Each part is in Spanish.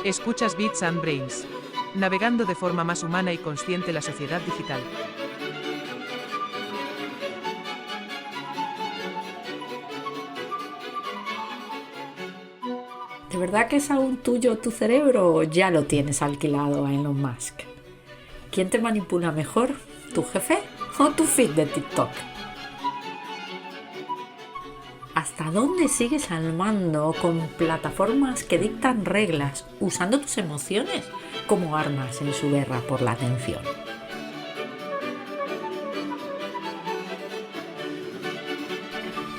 Escuchas Bits and Brains. Navegando de forma más humana y consciente la sociedad digital. ¿De verdad que es aún tuyo tu cerebro o ya lo tienes alquilado a Elon Musk? ¿Quién te manipula mejor? ¿Tu jefe o tu feed de TikTok? ¿Hasta dónde sigues al mando con plataformas que dictan reglas usando tus emociones como armas en su guerra por la atención?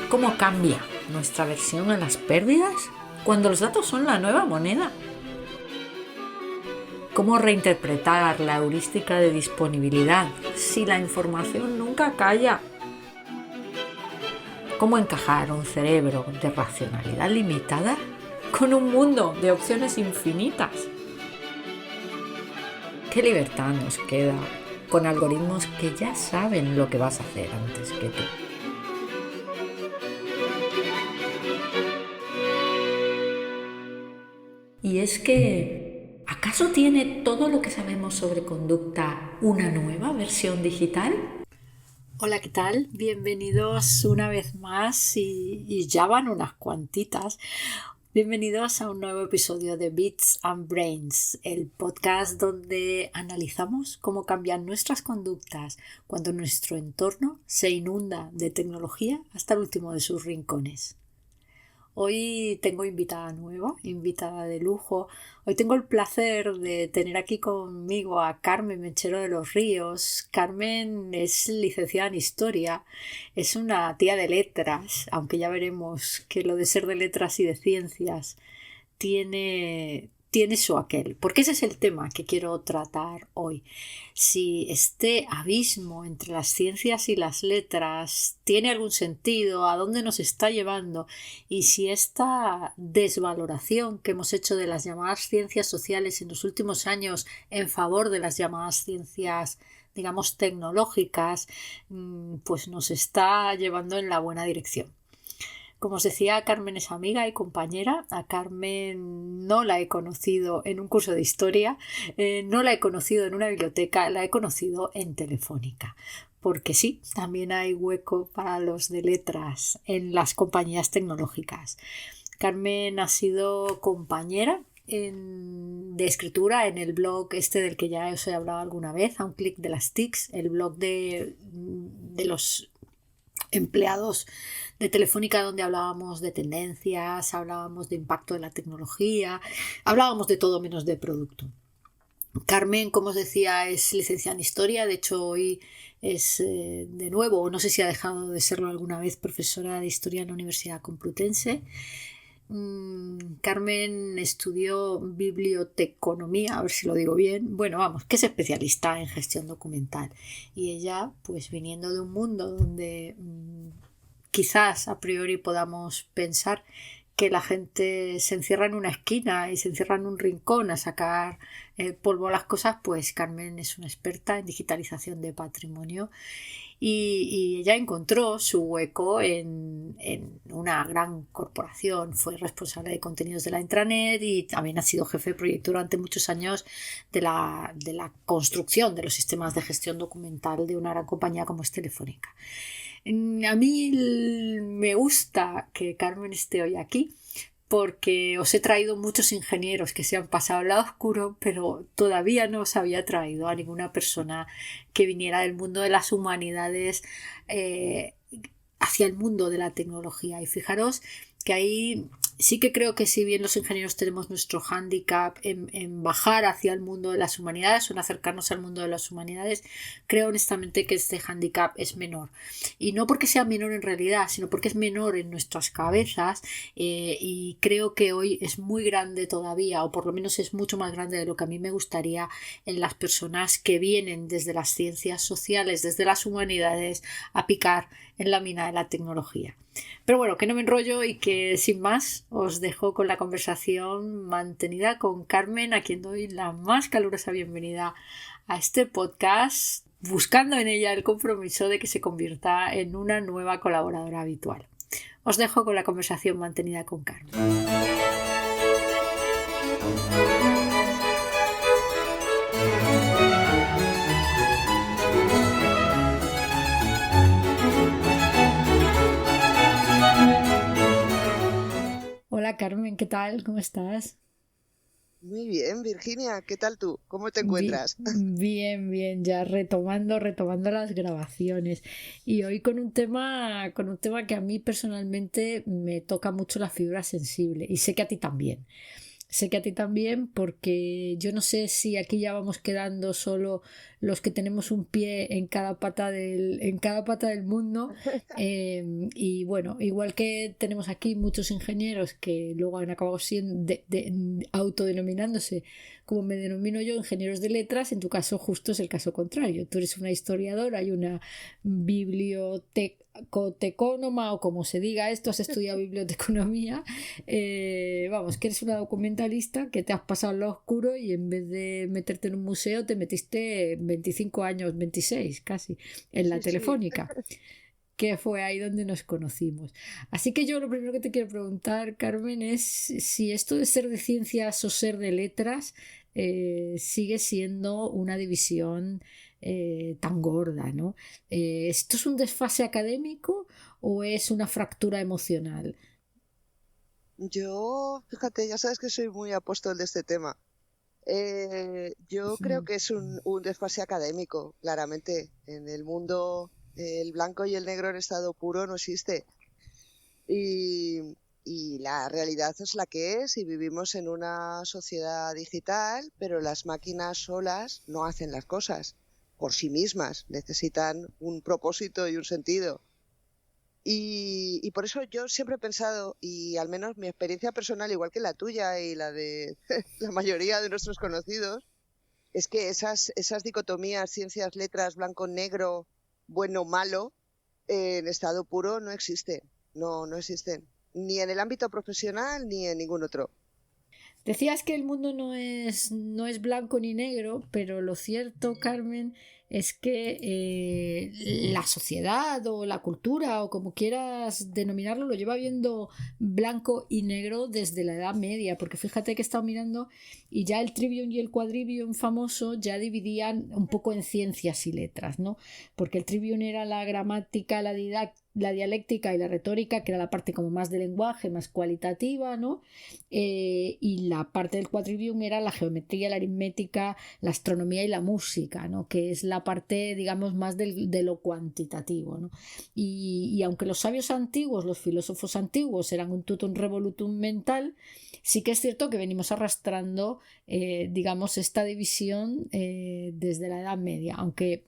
¿Cómo cambia nuestra versión a las pérdidas cuando los datos son la nueva moneda? ¿Cómo reinterpretar la heurística de disponibilidad si la información nunca calla? ¿Cómo encajar un cerebro de racionalidad limitada con un mundo de opciones infinitas? ¿Qué libertad nos queda con algoritmos que ya saben lo que vas a hacer antes que tú? Y es que, ¿acaso tiene todo lo que sabemos sobre conducta una nueva versión digital? Hola, ¿qué tal? Bienvenidos una vez más y ya van unas cuantitas. Bienvenidos a un nuevo episodio de Bits and Brains, el podcast donde analizamos cómo cambian nuestras conductas cuando nuestro entorno se inunda de tecnología hasta el último de sus rincones. Hoy tengo invitada nueva, invitada de lujo. Hoy tengo el placer de tener aquí conmigo a Carmen Menchero de los Ríos. Carmen es licenciada en Historia, es una tía de letras, aunque ya veremos que lo de ser de letras y de ciencias tiene su aquel, porque ese es el tema que quiero tratar hoy. Si este abismo entre las ciencias y las letras tiene algún sentido, a dónde nos está llevando, y si esta desvaloración que hemos hecho de las llamadas ciencias sociales en los últimos años en favor de las llamadas ciencias, digamos, tecnológicas, pues nos está llevando en la buena dirección. Como os decía, Carmen es amiga y compañera. A Carmen no la he conocido en un curso de historia, no la he conocido en una biblioteca, la he conocido en Telefónica. Porque sí, también hay hueco para los de letras en las compañías tecnológicas. Carmen ha sido compañera de escritura en el blog del que ya os he hablado alguna vez, a un clic de las TICs, el blog de los empleados de Telefónica, donde hablábamos de tendencias, hablábamos de impacto de la tecnología, hablábamos de todo menos de producto. Carmen, como os decía, es licenciada en Historia, de hecho hoy es de nuevo, no sé si ha dejado de serlo alguna vez, profesora de Historia en la Universidad Complutense. Carmen estudió biblioteconomía, a ver si lo digo bien, bueno, vamos, que es especialista en gestión documental, y ella, pues viniendo de un mundo donde quizás a priori podamos pensar que la gente se encierra en una esquina y se encierra en un rincón a sacar polvo a las cosas, pues Carmen es una experta en digitalización de patrimonio y ella encontró su hueco en una gran corporación. Fue responsable de contenidos de la intranet y también ha sido jefe de proyecto durante muchos años de la construcción de los sistemas de gestión documental de una gran compañía como es Telefónica. A mí me gusta que Carmen esté hoy aquí porque os he traído muchos ingenieros que se han pasado al lado oscuro, pero todavía no os había traído a ninguna persona que viniera del mundo de las humanidades hacia el mundo de la tecnología. Y fijaros que ahí sí que creo que si bien los ingenieros tenemos nuestro hándicap en bajar hacia el mundo de las humanidades o en acercarnos al mundo de las humanidades, creo honestamente que este hándicap es menor. Y no porque sea menor en realidad, sino porque es menor en nuestras cabezas y creo que hoy es muy grande todavía, o por lo menos es mucho más grande de lo que a mí me gustaría en las personas que vienen desde las ciencias sociales, desde las humanidades, a picar en la mina de la tecnología. Pero bueno, que no me enrollo y que sin más os dejo con la conversación mantenida con Carmen, a quien doy la más calurosa bienvenida a este podcast, buscando en ella el compromiso de que se convierta en una nueva colaboradora habitual. Os dejo con la conversación mantenida con Carmen. Carmen, ¿qué tal? ¿Cómo estás? Muy bien, Virginia, ¿qué tal tú? ¿Cómo te encuentras? Bien, bien, ya retomando las grabaciones. Y hoy con un tema que a mí personalmente me toca mucho la fibra sensible. Y sé que a ti también. Sé que a ti también, porque yo no sé si aquí ya vamos quedando solo los que tenemos un pie en cada pata del mundo. Y bueno, igual que tenemos aquí muchos ingenieros que luego han acabado siendo autodenominándose, como me denomino yo, ingenieros de letras. En tu caso justo es el caso contrario. Tú eres una historiadora y una bibliotecónoma, o como se diga esto, has estudiado biblioteconomía. Vamos, que eres una documentalista que te has pasado al lado oscuro y en vez de meterte en un museo te metiste 25 años, 26 casi, en la Sí, sí. Telefónica, que fue ahí donde nos conocimos. Así que yo lo primero que te quiero preguntar, Carmen, es si esto de ser de ciencias o ser de letras sigue siendo una división tan gorda, ¿no? ¿Esto es un desfase académico o es una fractura emocional? Yo, fíjate, ya sabes que soy muy apóstol de este tema. Yo creo Mm. que es un desfase académico, claramente. En el mundo, el blanco y el negro en estado puro no existe. Y, y la realidad es la que es, y vivimos en una sociedad digital, pero las máquinas solas no hacen las cosas por sí mismas. Necesitan un propósito y un sentido. Y por eso yo siempre he pensado, y al menos mi experiencia personal, igual que la tuya y la de la mayoría de nuestros conocidos, es que esas dicotomías, ciencias, letras, blanco, negro, bueno, malo, en estado puro no existen. No, no existen. Ni en el ámbito profesional ni en ningún otro. Decías que el mundo no es blanco ni negro, pero lo cierto, Carmen, es que la sociedad o la cultura o como quieras denominarlo lo lleva viendo blanco y negro desde la Edad Media, porque fíjate que he estado mirando y ya el trivium y el quadrivium famoso ya dividían un poco en ciencias y letras, ¿no? Porque el trivium era la gramática, la dialéctica y la retórica, que era la parte como más de lenguaje, más cualitativa, ¿no? Y la parte del quadrivium era la geometría, la aritmética, la astronomía y la música, ¿no? Que es la parte, digamos, más de lo cuantitativo, ¿no? Y aunque los sabios antiguos, los filósofos antiguos eran un totum revolutum mental, sí que es cierto que venimos arrastrando, digamos, esta división desde la Edad Media, aunque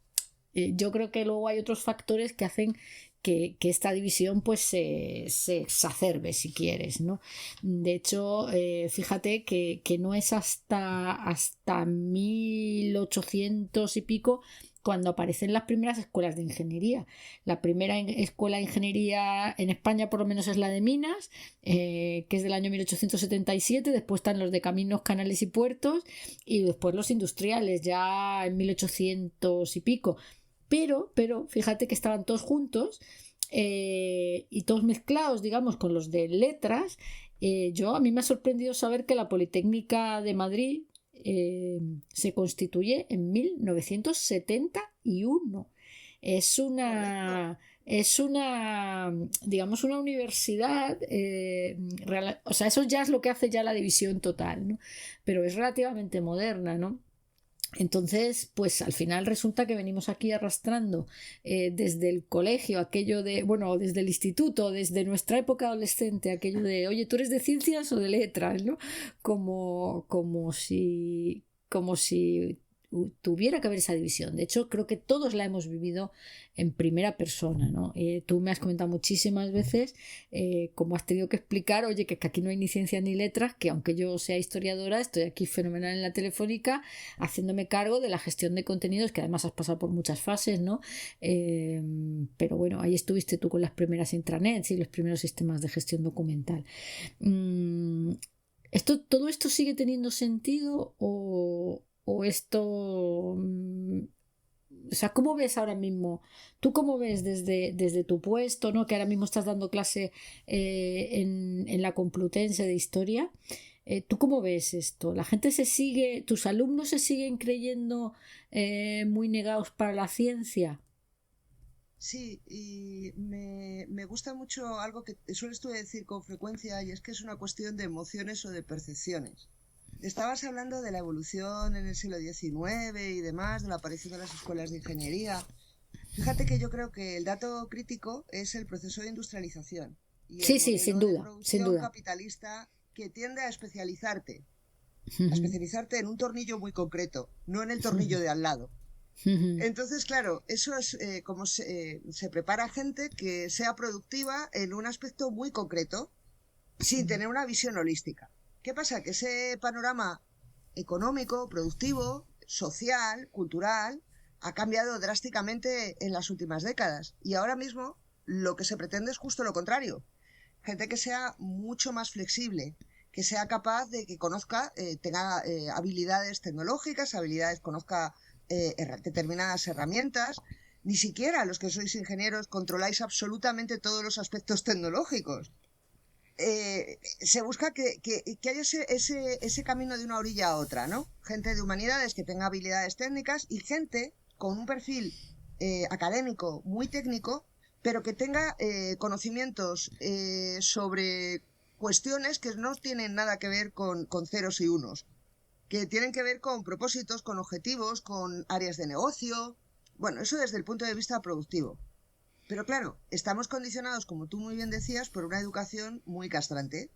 yo creo que luego hay otros factores que hacen que esta división pues se exacerbe, si quieres, ¿no? De hecho, fíjate que no es hasta 1800 y pico cuando aparecen las primeras escuelas de ingeniería. La primera escuela de ingeniería en España por lo menos es la de Minas, que es del año 1877. Después están los de caminos, canales y puertos, y después los industriales ya en 1800 y pico. Pero fíjate que estaban todos juntos, y todos mezclados, digamos, con los de letras. A mí me ha sorprendido saber que la Politécnica de Madrid se constituye en 1971. Es Correcto. digamos, una universidad, o sea, eso ya es lo que hace ya la división total, ¿no? Pero es relativamente moderna, ¿no? Entonces, pues al final resulta que venimos aquí arrastrando desde el colegio aquello de, bueno, desde el instituto, desde nuestra época adolescente, aquello de, oye, ¿tú eres de ciencias o de letras? ¿No? Como si tuviera que haber esa división. De hecho, creo que todos la hemos vivido en primera persona, ¿no? Tú me has comentado muchísimas veces cómo has tenido que explicar, oye, que aquí no hay ni ciencias ni letras, que aunque yo sea historiadora, estoy aquí fenomenal en la Telefónica haciéndome cargo de la gestión de contenidos, que además has pasado por muchas fases, ¿no? Pero bueno, ahí estuviste tú con las primeras intranets y los primeros sistemas de gestión documental. Mm, ¿Todo esto sigue teniendo sentido o esto... O sea, ¿cómo ves ahora mismo? ¿Tú cómo ves desde tu puesto, ¿no? Que ahora mismo estás dando clase en la Complutense de Historia? ¿Tú cómo ves esto? ¿La gente tus alumnos se siguen creyendo muy negados para la ciencia? Sí, y me gusta mucho algo que sueles tú decir con frecuencia, y es que es una cuestión de emociones o de percepciones. Estabas hablando de la evolución en el siglo XIX y demás, de la aparición de las escuelas de ingeniería. Fíjate que yo creo que el dato crítico es el proceso de industrialización y el Sí, sí, sin modelo de duda, sin producción duda. capitalista que tiende a Ujú, especializarte en un tornillo muy concreto, no en el ujú, tornillo de al lado. ujú, Entonces, claro, eso es como se prepara gente que sea productiva en un aspecto muy concreto, sin tener una visión holística. ¿Qué pasa? Que ese panorama económico, productivo, social, cultural, ha cambiado drásticamente en las últimas décadas. Y ahora mismo lo que se pretende es justo lo contrario. Gente que sea mucho más flexible, que sea capaz de que conozca, tenga habilidades tecnológicas, habilidades, conozca determinadas herramientas. Ni siquiera los que sois ingenieros controláis absolutamente todos los aspectos tecnológicos. Se busca que haya ese camino de una orilla a otra, ¿no? Gente de humanidades que tenga habilidades técnicas y gente con un perfil académico muy técnico, pero que tenga conocimientos sobre cuestiones que no tienen nada que ver con ceros y unos, que tienen que ver con propósitos, con objetivos, con áreas de negocio. Bueno, eso desde el punto de vista productivo. Pero claro, estamos condicionados, como tú muy bien decías, por una educación muy castrante.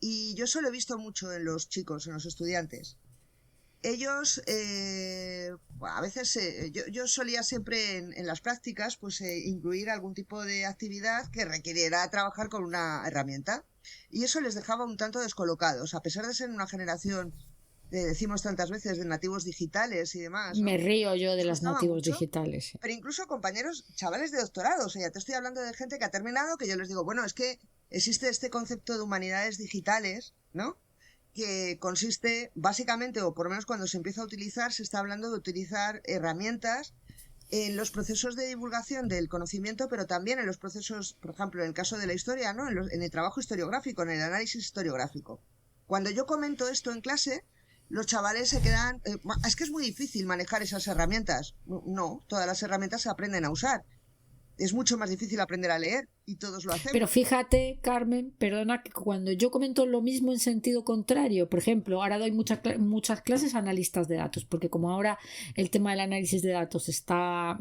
Y yo eso lo he visto mucho en los chicos, en los estudiantes. Ellos, a veces, yo solía siempre en las prácticas, pues incluir algún tipo de actividad que requiriera trabajar con una herramienta. Y eso les dejaba un tanto descolocados, a pesar de ser una generación, decimos tantas veces, de nativos digitales y demás, Me ¿no? río yo de Les las costaba nativos mucho, digitales. pero incluso compañeros, chavales de doctorado, o sea, ya te estoy hablando de gente que ha terminado, que yo les digo, bueno, es que existe este concepto de humanidades digitales, ¿no? Que consiste básicamente, o por lo menos cuando se empieza a utilizar, se está hablando de utilizar herramientas en los procesos de divulgación del conocimiento, pero también en los procesos, por ejemplo, en el caso de la historia, ¿no? En el trabajo historiográfico, en el análisis historiográfico. Cuando yo comento esto en clase, los chavales se quedan, es que es muy difícil manejar esas herramientas. No, no, todas las herramientas se aprenden a usar. Es mucho más difícil aprender a leer y todos lo Pero hacemos. fíjate, Carmen, perdona, que cuando yo comento lo mismo en sentido contrario, por ejemplo, ahora doy muchas clases a analistas de datos, porque como ahora el tema del análisis de datos está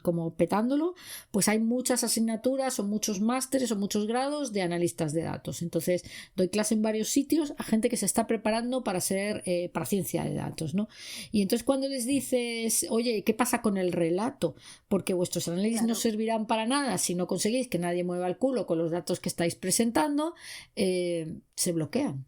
como petándolo, pues hay muchas asignaturas o muchos másteres o muchos grados de analistas de datos. Entonces, doy clase en varios sitios a gente que se está preparando para ser para ciencia de datos, ¿no? Y entonces cuando les dices, oye, ¿qué pasa con el relato? Porque vuestros análisis no Claro, servirán para nada si no conseguís que nadie mueva el culo con los datos que estáis presentando, se bloquean.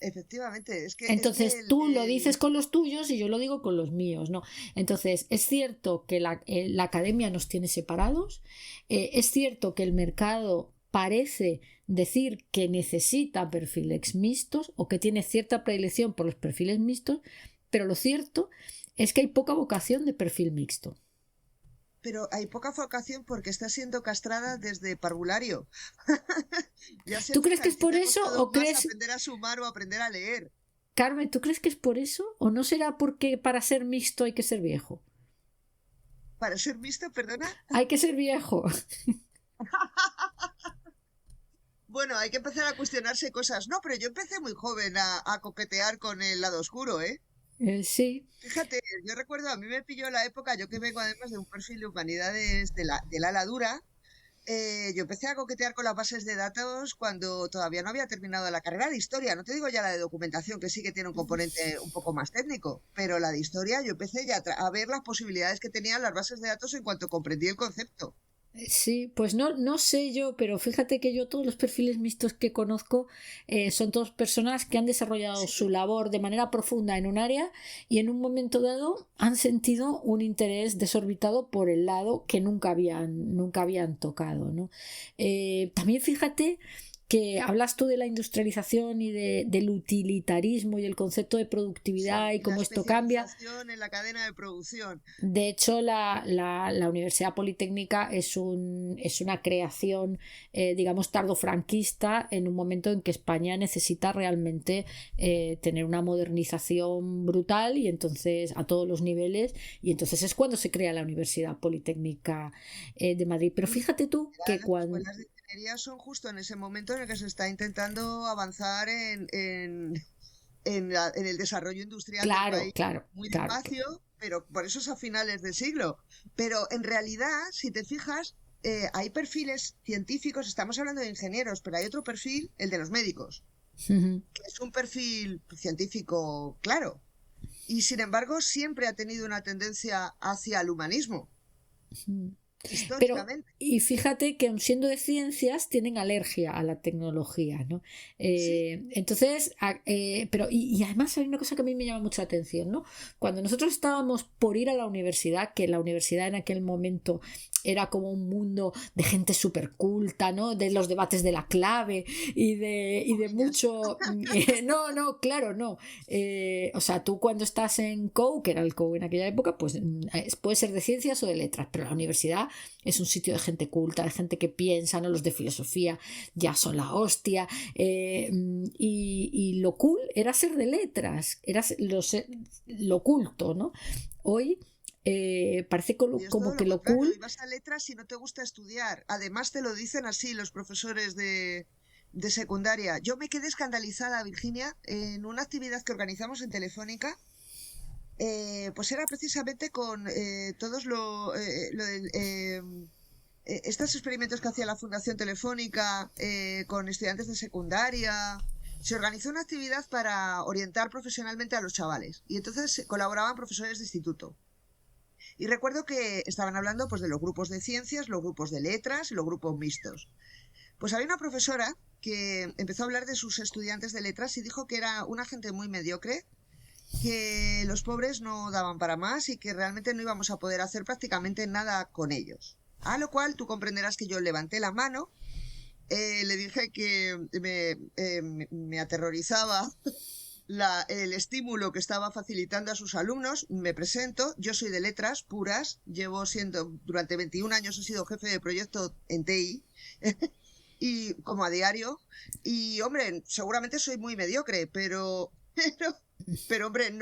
efectivamente, es que Entonces tú lo dices con los tuyos y yo lo digo con los míos, ¿no? Entonces es cierto que la academia nos tiene separados, es cierto que el mercado parece decir que necesita perfiles mixtos o que tiene cierta predilección por los perfiles mixtos, pero lo cierto es que hay poca vocación de perfil mixto. pero hay poca vocación porque está siendo castrada desde parvulario. Ya se ¿Tú crees que es por necesitamos eso todos o más crees, aprender a sumar o aprender a leer. Carmen, ¿tú crees que es por eso? ¿O no será porque para ser mixto hay que ser viejo? Para ser visto, perdona. Hay que ser viejo. Bueno, hay que empezar a cuestionarse cosas. No, pero yo empecé muy joven a coquetear con el lado oscuro, ¿eh? Sí. Fíjate, yo recuerdo, a mí me pilló la época, yo que vengo además de un perfil de humanidades del ala dura, yo empecé a coquetear con las bases de datos cuando todavía no había terminado la carrera de historia. No te digo ya la de documentación, que sí que tiene un componente un poco más técnico, pero la de historia yo empecé ya a ver las posibilidades que tenían las bases de datos en cuanto comprendí el concepto. Sí, pues no sé yo, pero fíjate que yo todos los perfiles mixtos que conozco son todas personas que han desarrollado su Sí, labor de manera profunda en un área y en un momento dado han sentido un interés desorbitado por el lado que nunca habían tocado, ¿no? También fíjate que hablas tú de la industrialización y del utilitarismo y el concepto de productividad, Sí, y cómo la esto cambia. especialización en la cadena de producción. De hecho, la Universidad Politécnica es una creación, digamos, tardofranquista, en un momento en que España necesita realmente tener una modernización brutal, y entonces a todos los niveles, y entonces es cuando se crea la Universidad Politécnica de Madrid. Pero fíjate tú que Las cuando... escuelas de ingeniería son justo en ese momento en el que se está intentando avanzar en el desarrollo industrial del Claro, país, claro, muy claro. despacio, pero por eso es a finales de siglo. Pero en realidad, si te fijas, hay perfiles científicos, estamos hablando de ingenieros, pero hay otro perfil, el de los médicos, Ujú. que es un perfil científico claro. Y sin embargo, siempre ha tenido una tendencia hacia el humanismo, Pero, históricamente. y fíjate que aun siendo de ciencias, tienen alergia a la tecnología, ¿no? Sí, Entonces, pero y además hay una cosa que a mí me llama mucha atención, ¿no? Cuando nosotros estábamos por ir a la universidad, que la universidad en aquel momento era como un mundo de gente súper culta, ¿no? De los debates de la clave y de comillas. mucho... no, claro, no. O sea, tú cuando estás en COU, que era el COU en aquella época, pues puede ser de ciencias o de letras, pero la universidad es un sitio de gente culta, de gente que piensa, ¿no? Los de filosofía ya son la hostia. Y lo cool era ser de letras, era lo culto, ¿no? Hoy parece Y es como todo que lo lo contrario, cool... y vas a letras si no te gusta estudiar. Además te lo dicen así los profesores de secundaria. Yo me quedé escandalizada, Virginia, en una actividad que organizamos en Telefónica. Pues era precisamente con todos estos experimentos que hacía la Fundación Telefónica con estudiantes de secundaria. Se organizó una actividad para orientar profesionalmente a los chavales, y entonces colaboraban profesores de instituto. Y recuerdo que estaban hablando pues de los grupos de ciencias, los grupos de letras y los grupos mixtos. Pues había una profesora que empezó a hablar de sus estudiantes de letras y dijo que era una gente muy mediocre, que los pobres no daban para más y que realmente no íbamos a poder hacer prácticamente nada con ellos. A lo cual tú comprenderás que yo levanté la mano, le dije que me aterrorizaba el estímulo que estaba facilitando a sus alumnos. Me presento, yo soy de letras puras, durante 21 años he sido jefe de proyecto en TI, y como a diario, y hombre, seguramente soy muy mediocre, pero hombre,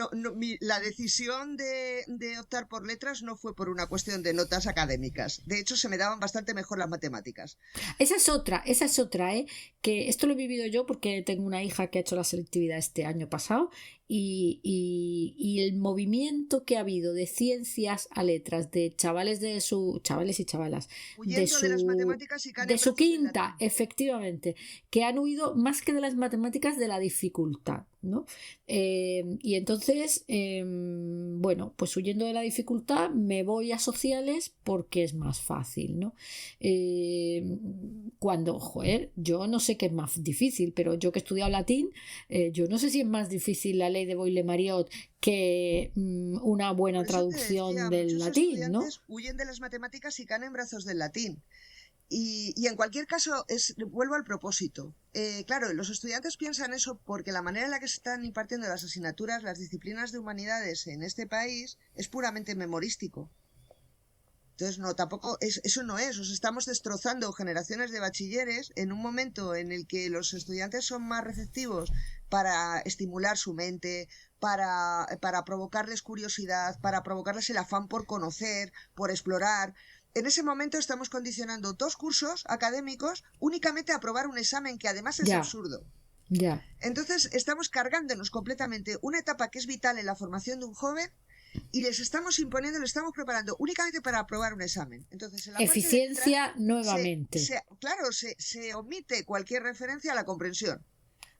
la decisión de optar por letras no fue por una cuestión de notas académicas. De hecho, se me daban bastante mejor las matemáticas. Esa es otra, ¿eh? Que esto lo he vivido yo porque tengo una hija que ha hecho la selectividad este año pasado, y el movimiento que ha habido de ciencias a letras, de chavales y chavalas, Huyendo de las matemáticas y caen en de su brazos del quinta, latín. efectivamente, que han huido más que de las matemáticas, de la dificultad, ¿no? Y entonces, bueno, pues huyendo de la dificultad me voy a sociales porque es más fácil, ¿no? Cuando, joder, yo no sé qué es más difícil, pero yo que he estudiado latín, yo no sé si es más difícil la ley de Boyle-Mariot que una buena Por eso te traducción decía, del muchos latín, ¿no? estudiantes huyen de las matemáticas y caen en brazos del latín. Y en cualquier caso, vuelvo al propósito. Claro, los estudiantes piensan eso porque la manera en la que se están impartiendo las asignaturas, las disciplinas de humanidades en este país, es puramente memorístico. Entonces, no, tampoco, eso no es. Os estamos destrozando generaciones de bachilleres en un momento en el que los estudiantes son más receptivos para estimular su mente, para provocarles curiosidad, para provocarles el afán por conocer, por explorar. En ese momento estamos condicionando 2 cursos académicos únicamente a aprobar un examen que además es Ya, absurdo. ya. Entonces estamos cargándonos completamente una etapa que es vital en la formación de un joven, y les estamos imponiendo, les estamos preparando únicamente para aprobar un examen. Entonces, en la parte de Eficiencia letras, nuevamente. se omite cualquier referencia a la comprensión,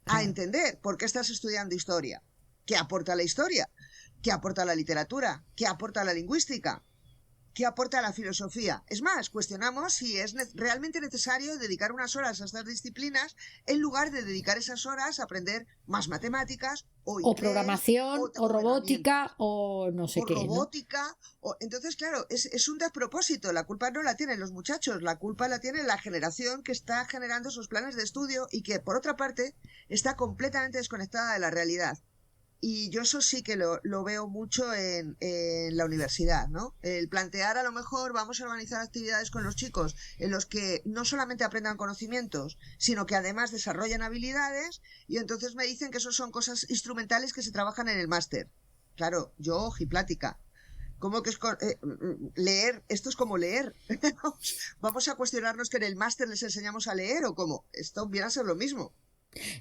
a Claro. entender por qué estás estudiando historia, qué aporta la historia, qué aporta la literatura, qué aporta la lingüística. ¿Qué aporta la filosofía? Es más, cuestionamos si es realmente necesario dedicar unas horas a estas disciplinas en lugar de dedicar esas horas a aprender más matemáticas o O inglés programación, o robótica, herramientas, o no sé o qué, ¿no? robótica. Entonces, claro, es un despropósito. La culpa no la tienen los muchachos, la culpa la tiene la generación que está generando esos planes de estudio y que, por otra parte, está completamente desconectada de la realidad. Y yo eso sí que lo veo mucho en la universidad, ¿no? El plantear a lo mejor vamos a organizar actividades con los chicos en los que no solamente aprendan conocimientos, sino que además desarrollen habilidades y entonces me dicen que eso son cosas instrumentales que se trabajan en el máster. Claro, yo ojiplática. ¿Cómo que es leer? Esto es como leer. ¿Vamos a cuestionarnos que en el máster les enseñamos a leer o cómo? Esto viene a ser lo mismo.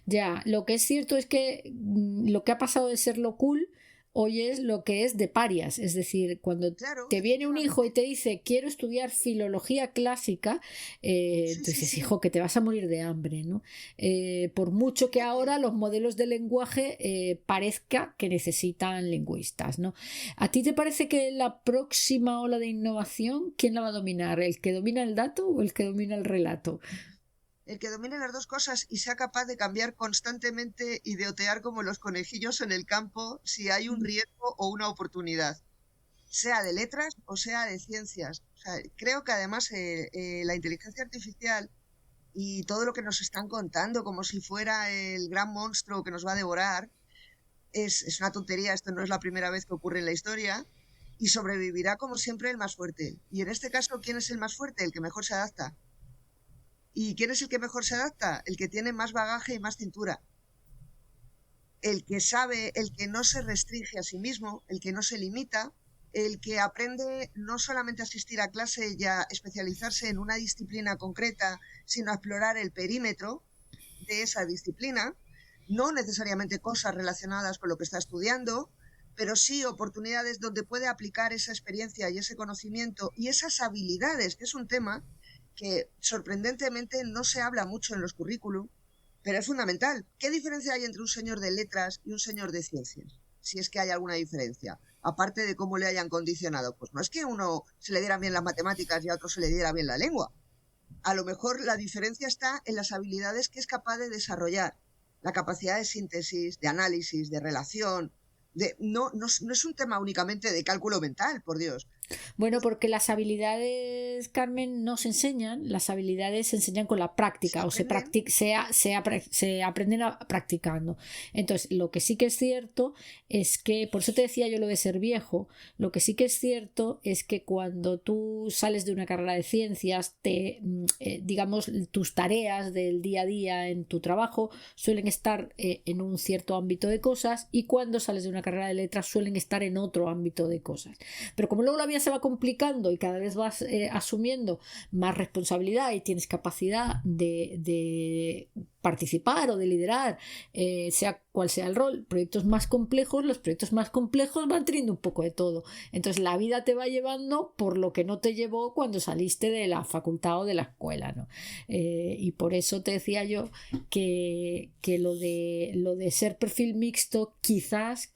Ya, lo que es cierto es que lo que ha pasado de ser lo cool hoy es lo que es de parias. Es decir, cuando Claro, te viene un hijo y efectivamente. te dice quiero estudiar filología clásica, Sí, tú sí, dices, sí. hijo, que te vas a morir de hambre, ¿no? Por mucho que Fíjate. ahora los modelos de lenguaje parezca que necesitan lingüistas, ¿no? ¿A ti te parece que la próxima ola de innovación, quién la va a dominar? ¿El que domina el dato o el que domina el relato? El que domine las dos cosas y sea capaz de cambiar constantemente y de otear como los conejillos en el campo si hay un riesgo o una oportunidad, sea de letras o sea de ciencias. O sea, creo que además la inteligencia artificial y todo lo que nos están contando como si fuera el gran monstruo que nos va a devorar es una tontería. Esto no es la primera vez que ocurre en la historia y sobrevivirá como siempre el más fuerte. Y en este caso, ¿quién es el más fuerte? El que mejor se adapta. ¿Y quién es el que mejor se adapta? El que tiene más bagaje y más cintura. El que sabe, el que no se restringe a sí mismo, el que no se limita, el que aprende no solamente a asistir a clase y a especializarse en una disciplina concreta, sino a explorar el perímetro de esa disciplina, no necesariamente cosas relacionadas con lo que está estudiando, pero sí oportunidades donde puede aplicar esa experiencia y ese conocimiento y esas habilidades, que es un tema que sorprendentemente no se habla mucho en los currículum, pero es fundamental. ¿Qué diferencia hay entre un señor de letras y un señor de ciencias? Si es que hay alguna diferencia, aparte de cómo le hayan condicionado. Pues no es que a uno se le dieran bien las matemáticas y a otro se le diera bien la lengua. A lo mejor la diferencia está en las habilidades que es capaz de desarrollar, la capacidad de síntesis, de análisis, de relación. No es un tema únicamente de cálculo mental, por Dios. Bueno, porque las habilidades, Carmen, no se enseñan, las habilidades se enseñan con la Se práctica o aprenden. se aprenden practicando. Entonces, lo que sí que es cierto es que, por eso te decía yo lo de ser viejo, lo que sí que es cierto es que cuando tú sales de una carrera de ciencias, digamos, tus tareas del día a día en tu trabajo suelen estar en un cierto ámbito de cosas y cuando sales de una carrera de letras suelen estar en otro ámbito de cosas. Pero como luego la vida se va complicando y cada vez vas asumiendo más responsabilidad y tienes capacidad de participar o de liderar, sea cual sea el rol, proyectos más complejos, los proyectos más complejos van teniendo un poco de todo. Entonces la vida te va llevando por lo que no te llevó cuando saliste de la facultad o de la escuela, ¿no? Y por eso te decía yo que lo de ser perfil mixto quizás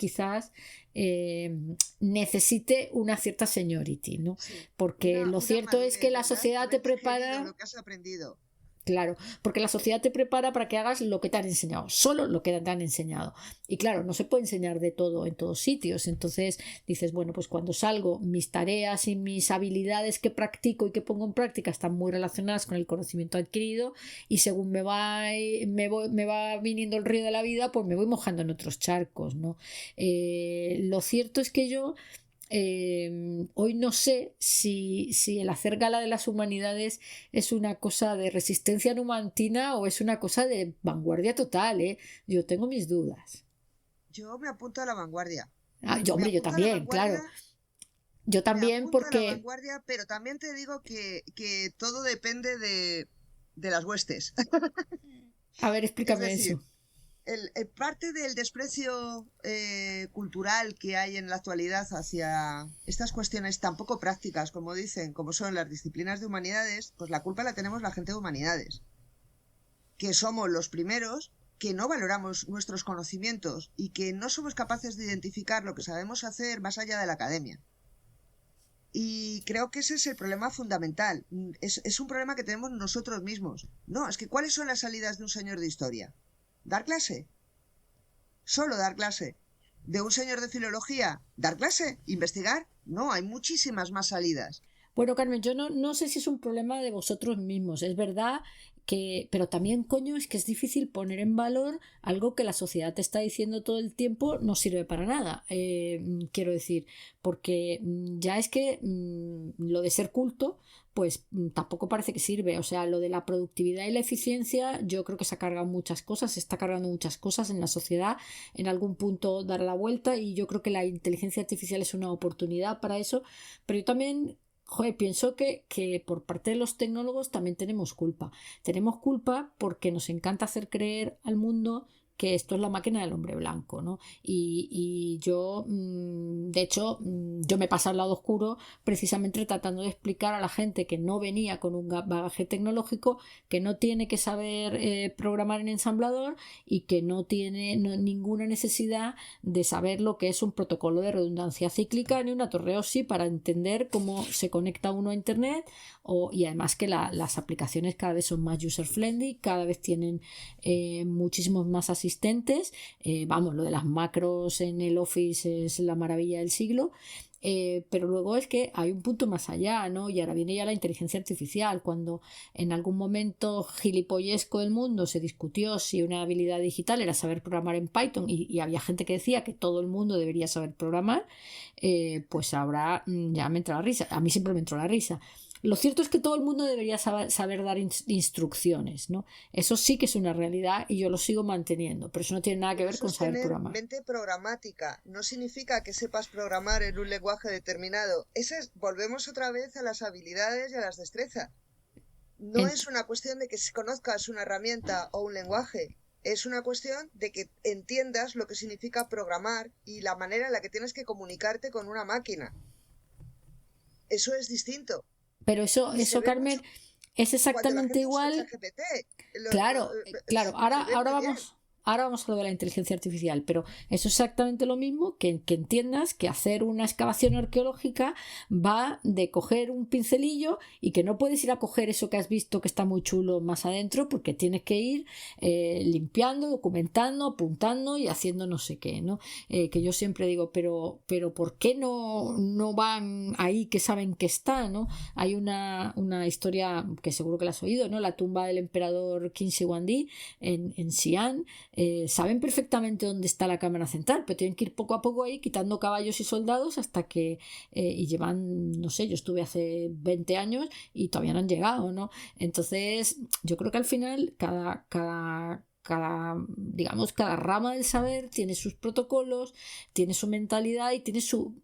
necesite una cierta seniority, ¿no? Sí, Porque lo una cierto es que madurez, la ¿verdad? sociedad te Haber digerido prepara. lo que has aprendido. Claro, porque la sociedad te prepara para que hagas lo que te han enseñado, solo lo que te han enseñado. Y claro, no se puede enseñar de todo en todos sitios. Entonces dices, bueno, pues cuando salgo, mis tareas y mis habilidades que practico y que pongo en práctica están muy relacionadas con el conocimiento adquirido y según me va viniendo el río de la vida, pues me voy mojando en otros charcos, ¿no? Lo cierto es que yo hoy no sé si el hacer gala de las humanidades es una cosa de resistencia numantina o es una cosa de vanguardia total, ¿eh? Yo tengo mis dudas. Yo me apunto a la vanguardia. Hombre, yo A la también, vanguardia, claro. Yo me también apunto a la porque, vanguardia, pero también te digo que todo depende de las huestes. a ver, Es explícame decir, eso. parte del desprecio cultural que hay en la actualidad hacia estas cuestiones tan poco prácticas, como dicen, como son las disciplinas de humanidades, pues la culpa la tenemos la gente de humanidades, que somos los primeros que no valoramos nuestros conocimientos y que no somos capaces de identificar lo que sabemos hacer más allá de la academia. Y creo que ese es el problema fundamental. Es un problema que tenemos nosotros mismos. No, es que ¿cuáles son las salidas de un señor de historia? ¿Dar clase? Solo dar clase. ¿De un señor de filología? ¿Dar clase? ¿Investigar? No, hay muchísimas más salidas. Bueno, Carmen, yo no sé si es un problema de vosotros mismos, es verdad que, pero también, coño, es que es difícil poner en valor algo que la sociedad te está diciendo todo el tiempo no sirve para nada. Quiero decir, porque ya es que lo de ser culto, pues tampoco parece que sirve. O sea, lo de la productividad y la eficiencia, yo creo que se ha cargado muchas cosas, se está cargando muchas cosas en la sociedad, en algún punto dar la vuelta, y yo creo que la inteligencia artificial es una oportunidad para eso, pero yo también... Joder, pienso que por parte de los tecnólogos también tenemos culpa. Tenemos culpa porque nos encanta hacer creer al mundo que esto es la máquina del hombre blanco, ¿no? Y yo, de hecho, yo me paso al lado oscuro precisamente tratando de explicar a la gente que no venía con un bagaje tecnológico, que no tiene que saber programar en ensamblador y que no tiene ninguna necesidad de saber lo que es un protocolo de redundancia cíclica ni una torre OSI para entender cómo se conecta uno a Internet, y además que las aplicaciones cada vez son más user-friendly, cada vez tienen muchísimos más asistentes. Vamos, lo de las macros en el Office es la maravilla del siglo. Pero luego es que hay un punto más allá, ¿no? Y ahora viene ya la inteligencia artificial. Cuando en algún momento gilipollesco del mundo se discutió si una habilidad digital era saber programar en Python, y había gente que decía que todo el mundo debería saber programar, pues ahora ya me entra la risa. A mí siempre me entró la risa. Lo cierto es que todo el mundo debería saber dar instrucciones, ¿no? Eso sí que es una realidad y yo lo sigo manteniendo, pero eso no tiene nada que ver Eso con es saber tener programar. mente programática. No significa que sepas programar en un lenguaje determinado. Volvemos otra vez a las habilidades y a las destrezas. No es una cuestión de que conozcas una herramienta o un lenguaje. Es una cuestión de que entiendas lo que significa programar y la manera en la que tienes que comunicarte con una máquina. Eso es distinto. Pero eso Carmen, es exactamente igual. Claro, ahora vamos a lo de la inteligencia artificial, pero eso es exactamente lo mismo que entiendas que hacer una excavación arqueológica va de coger un pincelillo y que no puedes ir a coger eso que has visto que está muy chulo más adentro, porque tienes que ir limpiando, documentando, apuntando y haciendo no sé qué, ¿no? Que yo siempre digo, pero ¿por qué no van ahí que saben que está, ¿no? Hay una historia que seguro que la has oído, ¿no? La tumba del emperador Qin Shi Huangdi en Xi'an. Saben perfectamente dónde está la cámara central, pero tienen que ir poco a poco ahí quitando caballos y soldados hasta que y llevan, no sé, yo estuve hace 20 años y todavía no han llegado, ¿no? Entonces yo creo que al final digamos, cada rama del saber tiene sus protocolos, tiene su mentalidad y tiene su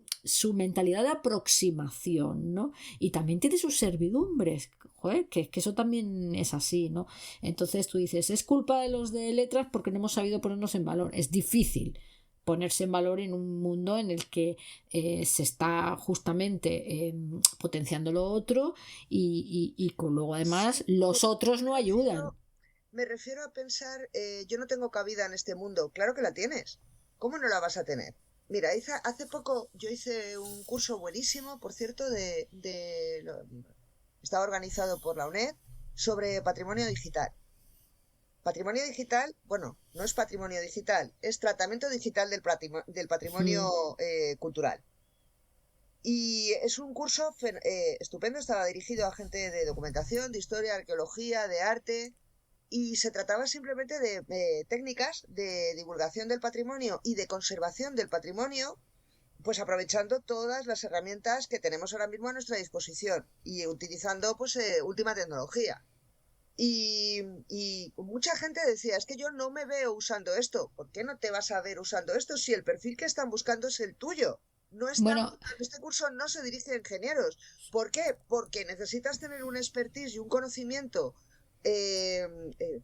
mentalidad de aproximación, ¿no? Y también tiene sus servidumbres. Joder, que eso también es así, ¿no? Entonces tú dices, es culpa de los de letras porque no hemos sabido ponernos en valor. Es difícil ponerse en valor en un mundo en el que se está justamente potenciando lo otro y luego además los otros no ayudan. Me refiero a pensar, yo no tengo cabida en este mundo. Claro que la tienes. ¿Cómo no la vas a tener? Mira, hace poco yo hice un curso buenísimo, por cierto, estaba organizado por la UNED, sobre patrimonio digital. Patrimonio digital, bueno, no es patrimonio digital, es tratamiento digital del patrimonio cultural. Y es un curso estupendo, estaba dirigido a gente de documentación, de historia, arqueología, de arte, y se trataba simplemente de técnicas de divulgación del patrimonio y de conservación del patrimonio, pues aprovechando todas las herramientas que tenemos ahora mismo a nuestra disposición y utilizando pues última tecnología. Y mucha gente decía, es que yo no me veo usando esto. ¿Por qué no te vas a ver usando esto si el perfil que están buscando es el tuyo? Este curso no se dirige a ingenieros. ¿Por qué? Porque necesitas tener un expertise y un conocimiento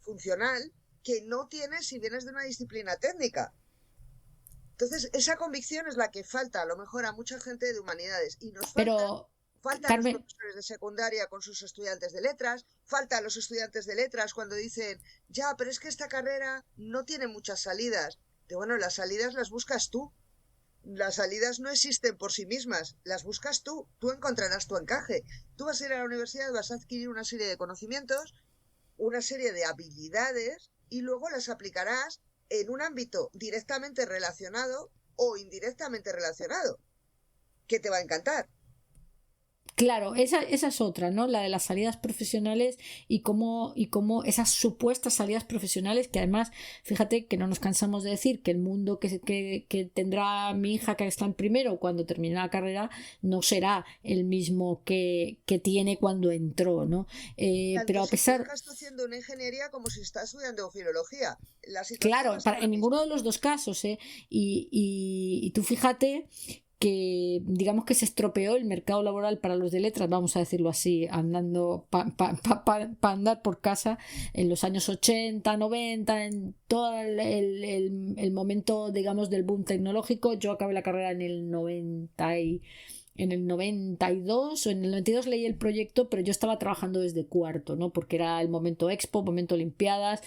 funcional que no tienes si vienes de una disciplina técnica. Entonces, esa convicción es la que falta a lo mejor a mucha gente de humanidades. Y nos faltan los profesores de secundaria con sus estudiantes de letras, faltan los estudiantes de letras cuando dicen, ya, pero es que esta carrera no tiene muchas salidas. Bueno, las salidas las buscas tú. Las salidas no existen por sí mismas, las buscas tú encontrarás tu encaje. Tú vas a ir a la universidad, vas a adquirir una serie de conocimientos, una serie de habilidades y luego las aplicarás en un ámbito directamente relacionado o indirectamente relacionado, que te va a encantar. Claro, esa es otra, ¿no? La de las salidas profesionales y cómo esas supuestas salidas profesionales, que además, fíjate que no nos cansamos de decir que el mundo que tendrá mi hija que está en primero cuando termine la carrera no será el mismo que tiene cuando entró, ¿no? Pero a pesar... Estás haciendo una ingeniería como si estás estudiando filología. Claro, en ninguno de los dos casos, ¿eh? Y tú fíjate que digamos que se estropeó el mercado laboral para los de letras, vamos a decirlo así, andando para andar por casa en los años 80, 90, en todo el momento, digamos, del boom tecnológico. Yo acabé la carrera en el 92 o en el 92 leí el proyecto, pero yo estaba trabajando desde cuarto, ¿no? Porque era el momento Expo, momento Olimpiadas,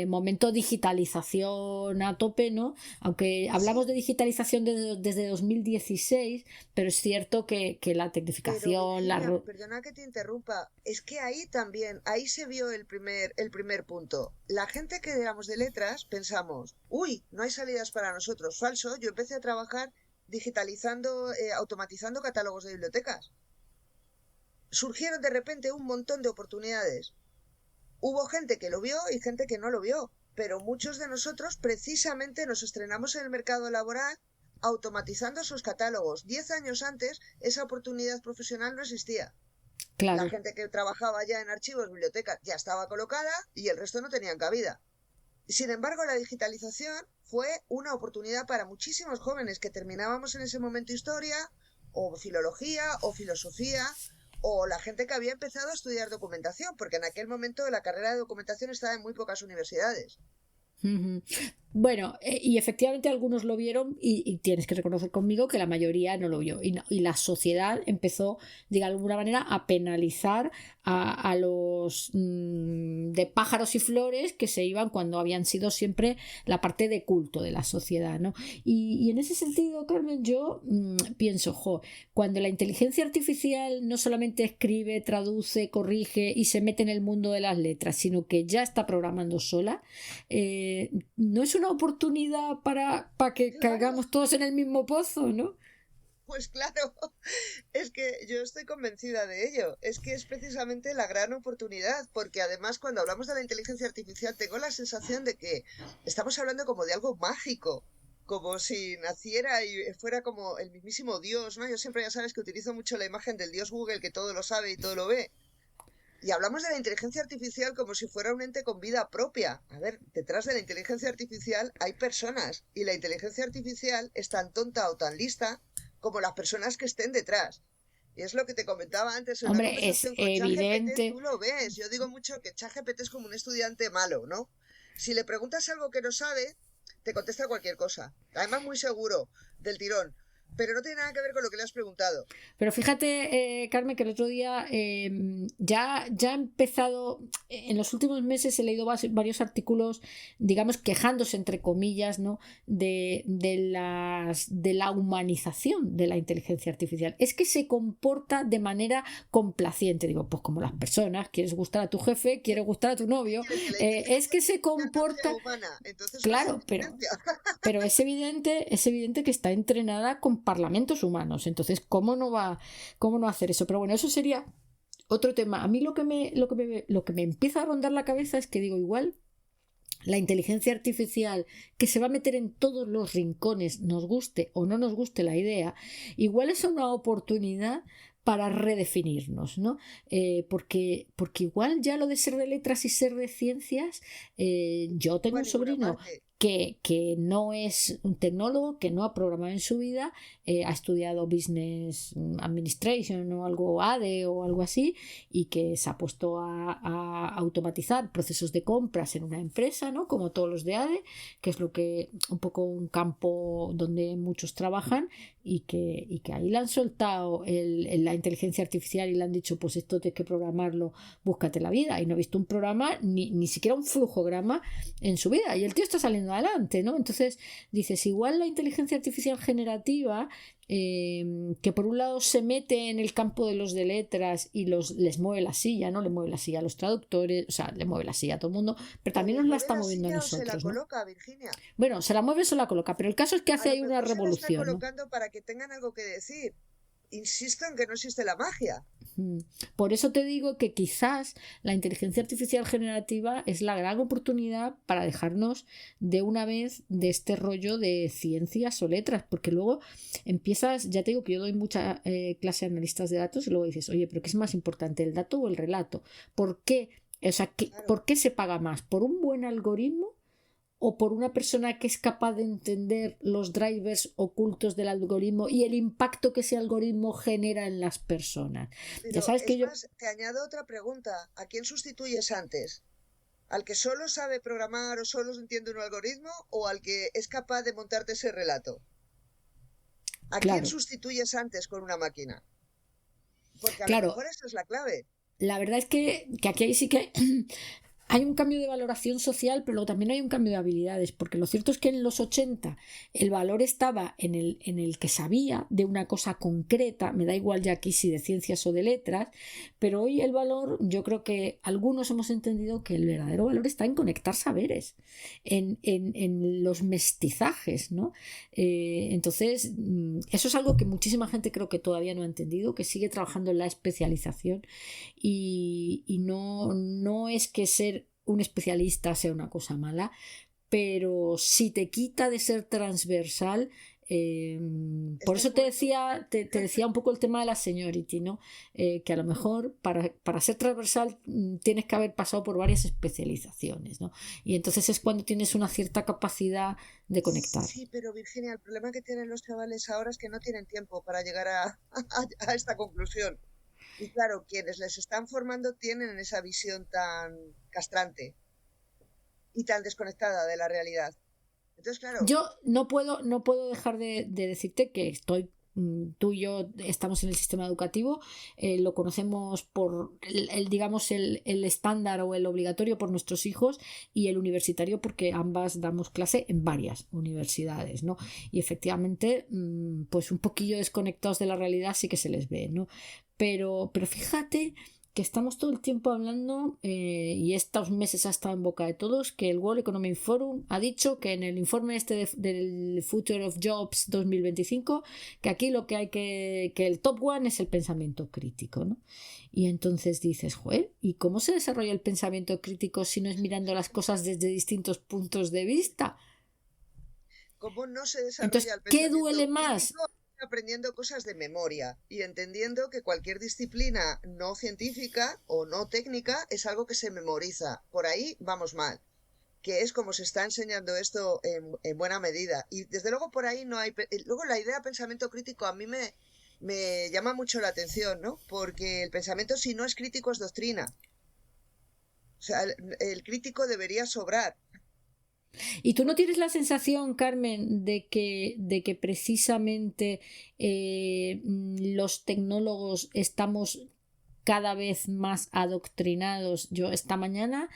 momento digitalización a tope, ¿no? Aunque hablamos de digitalización desde 2016, pero es cierto que la tecnificación... Perdona que te interrumpa, es que ahí también, ahí se vio el primer punto. La gente que éramos de letras pensamos, uy, no hay salidas para nosotros, falso. Yo empecé a trabajar digitalizando, automatizando catálogos de bibliotecas. Surgieron de repente un montón de oportunidades. Hubo gente que lo vio y gente que no lo vio, pero muchos de nosotros precisamente nos estrenamos en el mercado laboral automatizando esos catálogos. 10 años antes esa oportunidad profesional no existía. Claro. La gente que trabajaba ya en archivos, bibliotecas, ya estaba colocada y el resto no tenían cabida. Sin embargo, la digitalización fue una oportunidad para muchísimos jóvenes que terminábamos en ese momento historia, o filología, o filosofía, o la gente que había empezado a estudiar documentación, porque en aquel momento la carrera de documentación estaba en muy pocas universidades. Bueno, y efectivamente algunos lo vieron y tienes que reconocer conmigo que la mayoría no lo vio. Y la sociedad empezó, de alguna manera, a penalizar a los de pájaros y flores que se iban cuando habían sido siempre la parte de culto de la sociedad, ¿no? Y en ese sentido, Carmen, yo pienso, cuando la inteligencia artificial no solamente escribe, traduce, corrige y se mete en el mundo de las letras, sino que ya está programando sola, no es una oportunidad para que caigamos todos en el mismo pozo, ¿no? Pues claro, es que yo estoy convencida de ello. Es que es precisamente la gran oportunidad, porque además cuando hablamos de la inteligencia artificial tengo la sensación de que estamos hablando como de algo mágico, como si naciera y fuera como el mismísimo Dios, ¿no? Yo siempre, ya sabes, que utilizo mucho la imagen del Dios Google, que todo lo sabe y todo lo ve. Y hablamos de la inteligencia artificial como si fuera un ente con vida propia. A ver, detrás de la inteligencia artificial hay personas, y la inteligencia artificial es tan tonta o tan lista como las personas que estén detrás. Y es lo que te comentaba antes en una conversación con evidente. ChatGPT, tú lo ves. Yo digo mucho que ChatGPT es como un estudiante malo, ¿no? Si le preguntas algo que no sabe, te contesta cualquier cosa. Además, muy seguro, del tirón. Pero no tiene nada que ver con lo que le has preguntado. Pero fíjate, Carmen, que el otro día ya ha empezado, en los últimos meses he leído varios artículos, digamos, quejándose, entre comillas, ¿no? de la humanización de la inteligencia artificial. Es que se comporta de manera complaciente. Digo, pues como las personas, quieres gustar a tu jefe, quieres gustar a tu novio. Es que se comporta... Claro, pero es evidente que está entrenada con parlamentos humanos, entonces ¿cómo no hacer eso? Pero bueno, eso sería otro tema. A mí lo que me empieza a rondar la cabeza es que digo, igual la inteligencia artificial que se va a meter en todos los rincones, nos guste o no nos guste la idea, igual es una oportunidad para redefinirnos, ¿no? Porque igual ya lo de ser de letras y ser de ciencias, yo tengo un sobrino que no es un tecnólogo, que no ha programado en su vida, ha estudiado Business Administration o algo ADE o algo así, y que se ha puesto a automatizar procesos de compras en una empresa, ¿no? Como todos los de ADE, que es lo que un poco un campo donde muchos trabajan, y que ahí le han soltado la inteligencia artificial y le han dicho, pues esto tienes que programarlo, búscate la vida, y no he visto un programa ni siquiera un flujograma en su vida, y el tío está saliendo adelante, ¿no? Entonces dices, igual la inteligencia artificial generativa, que por un lado se mete en el campo de los de letras y les mueve la silla, ¿no? Le mueve la silla a los traductores, o sea, le mueve la silla a todo el mundo, pero ¿O también les nos la mueve está la moviendo a silla o se la nosotros, ¿no? coloca, Virginia? Bueno, se la mueve o se la coloca, pero el caso es que hace A lo ahí una mejor se la está revolución, ¿no? colocando para que tengan algo que decir. Insisto en que no existe la magia. Por eso te digo que quizás la inteligencia artificial generativa es la gran oportunidad para dejarnos de una vez de este rollo de ciencias o letras, porque luego empiezas, ya te digo que yo doy mucha clase de analistas de datos y luego dices, oye, pero ¿qué es más importante, el dato o el relato? ¿Por qué? O sea, Claro. ¿por qué se paga más? ¿Por un buen algoritmo o por una persona que es capaz de entender los drivers ocultos del algoritmo y el impacto que ese algoritmo genera en las personas? Pero Ya sabes que es yo... más, te añado otra pregunta. ¿A quién sustituyes antes? ¿Al que solo sabe programar o solo entiende un algoritmo o al que es capaz de montarte ese relato? ¿A quién Claro, sustituyes antes con una máquina? Porque a lo claro, mejor esa es la clave. la verdad es que aquí sí que hay un cambio de valoración social, pero también hay un cambio de habilidades, porque lo cierto es que en los 80 el valor estaba en el que sabía de una cosa concreta, me da igual ya aquí si de ciencias o de letras, pero hoy el valor, yo creo que algunos hemos entendido que el verdadero valor está en conectar saberes, en los mestizajes, ¿no? Entonces, eso es algo que muchísima gente creo que todavía no ha entendido, que sigue trabajando en la especialización y no es que ser un especialista sea una cosa mala, pero si te quita de ser transversal, por eso te decía un poco el tema de la seniority, ¿no? Que a lo mejor para ser transversal tienes que haber pasado por varias especializaciones, ¿no? Y entonces es cuando tienes una cierta capacidad de conectar. Sí, pero Virginia, el problema que tienen los chavales ahora es que no tienen tiempo para llegar a esta conclusión. Y claro, quienes les están formando tienen esa visión tan castrante y tan desconectada de la realidad. Entonces, claro, Yo no puedo dejar de decirte que tú y yo estamos en el sistema educativo, lo conocemos por digamos, el estándar o el obligatorio por nuestros hijos y el universitario porque ambas damos clase en varias universidades, ¿no? Y efectivamente, pues un poquillo desconectados de la realidad sí que se les ve, ¿no? Pero fíjate que estamos todo el tiempo hablando, y estos meses ha estado en boca de todos, que el World Economic Forum ha dicho que en el informe este del Future of Jobs 2025, que aquí lo que hay que el top one es el pensamiento crítico, ¿no? Y entonces dices, joder, ¿y cómo se desarrolla el pensamiento crítico si no es mirando las cosas desde distintos puntos de vista? ¿cómo no se desarrolla Entonces, el ¿qué pensamiento duele más? crítico? Aprendiendo cosas de memoria y entendiendo que cualquier disciplina no científica o no técnica es algo que se memoriza. Por ahí vamos mal, que es como se está enseñando esto en buena medida. Y desde luego por ahí no hay... Luego la idea de pensamiento crítico a mí me llama mucho la atención, ¿no? Porque el pensamiento si no es crítico es doctrina. O sea, el crítico debería sobrar. ¿Y tú no tienes la sensación, Carmen, de que precisamente los tecnólogos estamos cada vez más adoctrinados? Yo esta mañana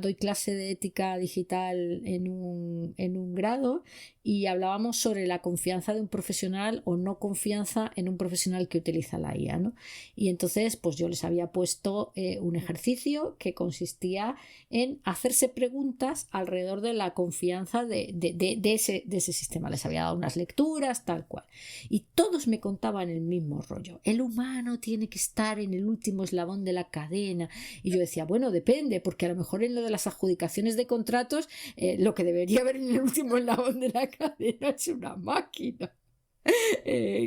doy clase de ética digital en un grado y hablábamos sobre la confianza de un profesional o no confianza en un profesional que utiliza la IA, ¿no? Y entonces pues yo les había puesto un ejercicio que consistía en hacerse preguntas alrededor de la confianza de ese sistema. Les había dado unas lecturas, tal cual. Y todos me contaban el mismo rollo. El humano tiene que estar en el último eslabón de la cadena. Y yo decía, bueno, depende, porque a lo mejor en lo de las adjudicaciones de contratos, lo que debería haber en el último eslabón de la cadena es una máquina.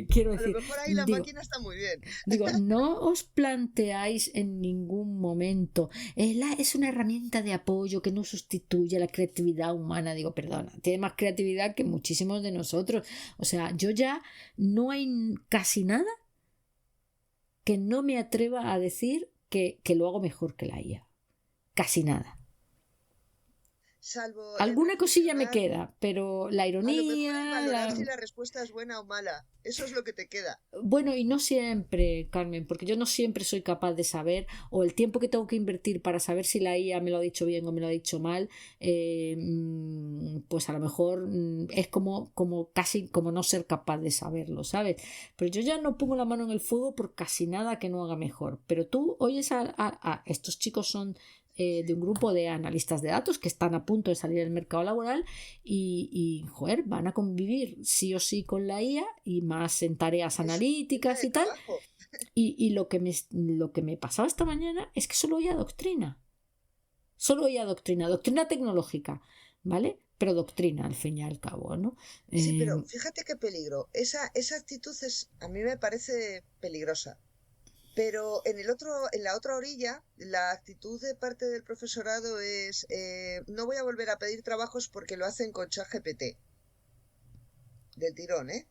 Quiero decir, a lo mejor ahí la máquina está muy bien. Digo, no os planteáis en ningún momento, es una herramienta de apoyo que no sustituye la creatividad humana. Digo, perdona, tiene más creatividad que muchísimos de nosotros. O sea, yo ya no hay casi nada que no me atreva a decir que lo hago mejor que la IA. Casi nada. salvo Alguna cosilla me reflexionar, queda, pero la a lo mejor el ironía, valorar si la respuesta es buena o mala. Eso es lo que te queda. bueno, y no siempre, Carmen, porque yo no siempre soy capaz de saber, o el tiempo que tengo que invertir para saber si la IA me lo ha dicho bien o me lo ha dicho mal, pues a lo mejor es como casi como no ser capaz de saberlo, ¿sabes? Pero yo ya no pongo la mano en el fuego por casi nada que no haga mejor. Pero tú oyes estos chicos son de un grupo de analistas de datos que están a punto de salir al mercado laboral joder, van a convivir sí o sí con la IA y más en tareas Es vida analíticas de y tal. trabajo. Y lo que me pasaba esta mañana es que solo oía doctrina. Solo oía doctrina, doctrina tecnológica, ¿vale? Pero doctrina al fin y al cabo, ¿no? Sí, pero fíjate qué peligro. Esa actitud a mí me parece peligrosa. Pero en la otra orilla, la actitud de parte del profesorado es no voy a volver a pedir trabajos porque lo hacen con ChatGPT. Del tirón, ¿eh?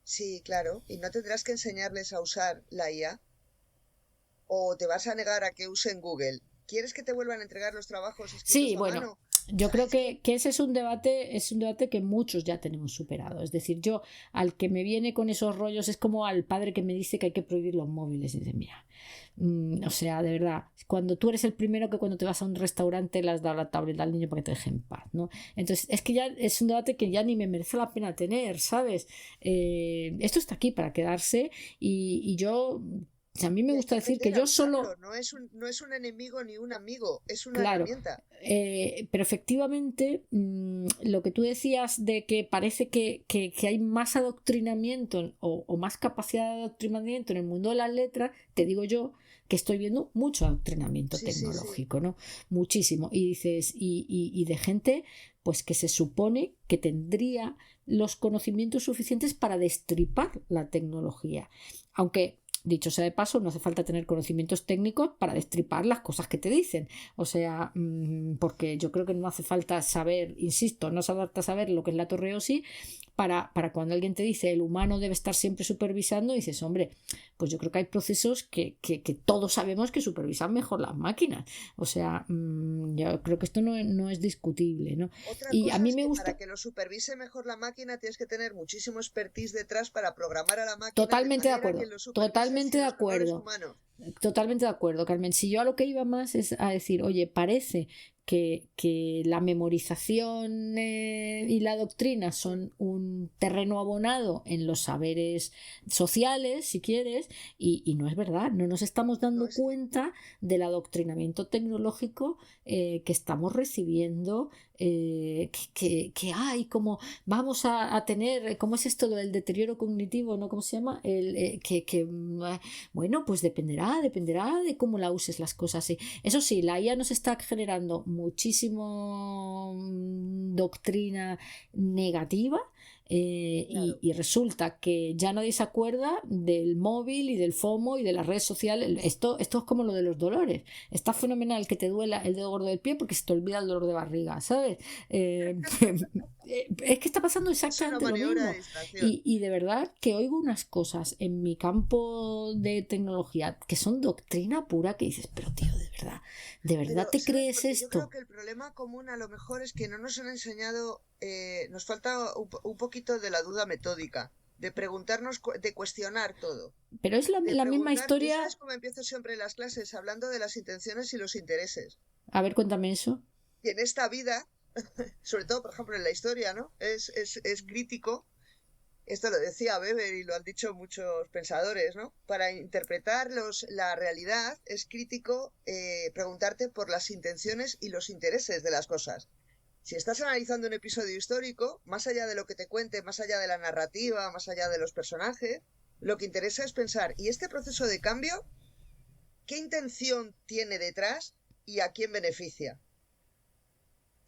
Sí, claro. Y no tendrás que enseñarles a usar la IA o te vas a negar a que usen Google. ¿Quieres que te vuelvan a entregar los trabajos escritos Sí, a bueno, mano? O yo sea, creo es que que ese es un debate que muchos ya tenemos superado. Es decir, yo al que me viene con esos rollos es como al padre que me dice que hay que prohibir los móviles. Y dice, mira, o sea, de verdad, cuando tú eres el primero que cuando te vas a un restaurante le has dado la tableta al niño para que te deje en paz, ¿no? Entonces, es que ya es un debate que ya ni me merece la pena tener, ¿sabes? Esto está aquí para quedarse y yo, a mí me y hay que gusta decir que aprender a yo usarlo. solo. No es un enemigo ni un amigo, es una Claro, herramienta. pero efectivamente lo que tú decías de que parece que hay más adoctrinamiento o más capacidad de adoctrinamiento en el mundo de las letras, te digo yo que estoy viendo mucho adoctrinamiento Sí, sí, sí. tecnológico, ¿no? Muchísimo. Y dices, y de gente pues que se supone que tendría los conocimientos suficientes para destripar la tecnología. Aunque dicho sea de paso, no hace falta tener conocimientos técnicos para destripar las cosas que te dicen. O sea, porque yo creo que no hace falta saber, insisto, no hace falta saber lo que es la torreosis para cuando alguien te dice el humano debe estar siempre supervisando, dices, hombre, pues yo creo que hay procesos que todos sabemos que supervisan mejor las máquinas. O sea, yo creo que esto no es discutible, ¿no? Otra Y a cosa mí es me que para gusta. que lo supervise mejor la máquina tienes que tener muchísimo expertise detrás para programar a la máquina de Totalmente de manera que acuerdo, lo supervise totalmente sin de los errores acuerdo. humanos. Totalmente de acuerdo, Carmen. Si yo a lo que iba más es a decir, oye, parece que la memorización y la doctrina Mm, son un terreno abonado en los saberes sociales, si quieres, y no es verdad. No nos estamos no dando es, cuenta del adoctrinamiento tecnológico que estamos recibiendo, que hay, como vamos a tener, ¿cómo es esto del deterioro cognitivo? ¿No? ¿Cómo se llama? Bueno, pues dependerá de cómo la uses las cosas. Sí. Eso sí, la IA nos está generando muchísimo doctrina negativa. claro. Y resulta que ya nadie se acuerda del móvil y del FOMO y de las redes sociales. Esto es como lo de los dolores. Está fenomenal que te duela el dedo gordo del pie porque se te olvida el dolor de barriga, ¿sabes? Es que está pasando Es una exactamente lo maniobra de mismo. distracción. Y de verdad que oigo unas cosas en mi campo de tecnología que son doctrina pura que dices, pero tío, ¿de Pero, verdad te ¿sabes? crees Porque yo creo esto? que el problema común a lo mejor es que no nos han enseñado, nos falta un poquito de la duda metódica, de preguntarnos, de cuestionar todo. Pero es De la misma preguntar, yo historia. sabes cómo empiezo siempre las clases, hablando de las intenciones y los intereses. A ver, cuéntame eso. Y en esta vida, sobre todo, por ejemplo, en la historia, ¿no? Es crítico, esto lo decía Weber y lo han dicho muchos pensadores, ¿no? Para interpretar la realidad es crítico preguntarte por las intenciones y los intereses de las cosas. Si estás analizando un episodio histórico, más allá de lo que te cuente, más allá de la narrativa, más allá de los personajes, lo que interesa es pensar, ¿y este proceso de cambio qué intención tiene detrás y a quién beneficia?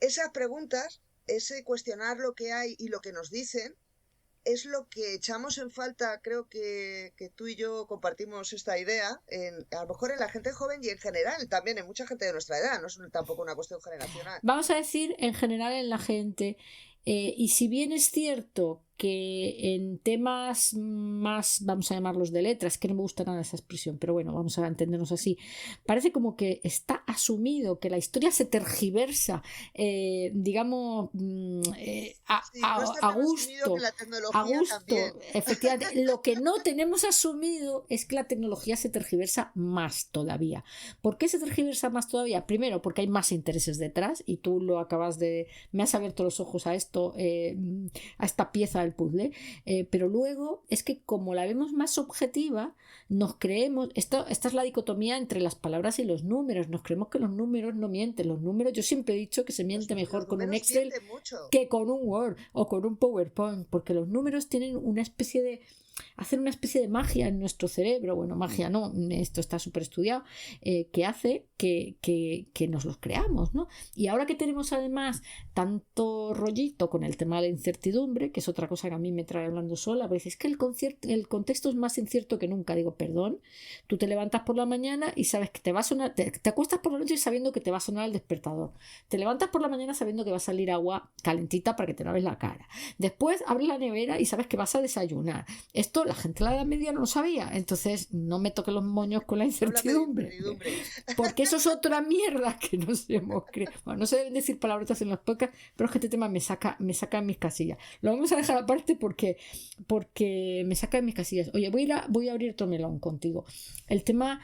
Esas preguntas, ese cuestionar lo que hay y lo que nos dicen, es lo que echamos en falta, creo que tú y yo compartimos esta idea, a lo mejor en la gente joven y en general también en mucha gente de nuestra edad, no es tampoco una cuestión generacional. Vamos a decir en general en la gente, y si bien es cierto que en temas más, vamos a llamarlos de letras, que no me gusta nada esa expresión, pero bueno, vamos a entendernos así, parece como que está asumido que la historia se tergiversa, digamos, a gusto, que la tecnología también. efectivamente. Lo que no tenemos asumido es que la tecnología se tergiversa más todavía. ¿Por qué se tergiversa más todavía? Primero, porque hay más intereses detrás y tú me has abierto los ojos a esto, a esta pieza del puzzle, pero luego es que como la vemos más objetiva, nos creemos, esta es la dicotomía entre las palabras y los números, nos creemos que los números no mienten, los números, yo siempre he dicho que se miente mejor con un Excel que con un Word o con un PowerPoint, porque los números tienen hacen una especie de magia en nuestro cerebro, bueno, magia no, esto está súper estudiado, que hace que nos los creamos, ¿no? Y ahora que tenemos además tanto rollito con el tema de la incertidumbre, que es otra cosa que a mí me trae hablando sola, porque es que el contexto es más incierto que nunca. Digo, perdón, tú te levantas por la mañana y sabes que te va a sonar, te acuestas por la noche sabiendo que te va a sonar el despertador, te levantas por la mañana sabiendo que va a salir agua calentita para que te laves la cara, después abres la nevera y sabes que vas a desayunar. Esto la gente de la Edad Media no lo sabía, entonces no me toque los moños con la incertidumbre, porque eso es otra mierda que nos hemos creído. Bueno, no se deben decir palabrotas en los podcasts, pero es que este tema me saca en mis casillas. Lo vamos a dejar aparte porque me saca en mis casillas. Oye, voy a abrir otro melón contigo. El tema,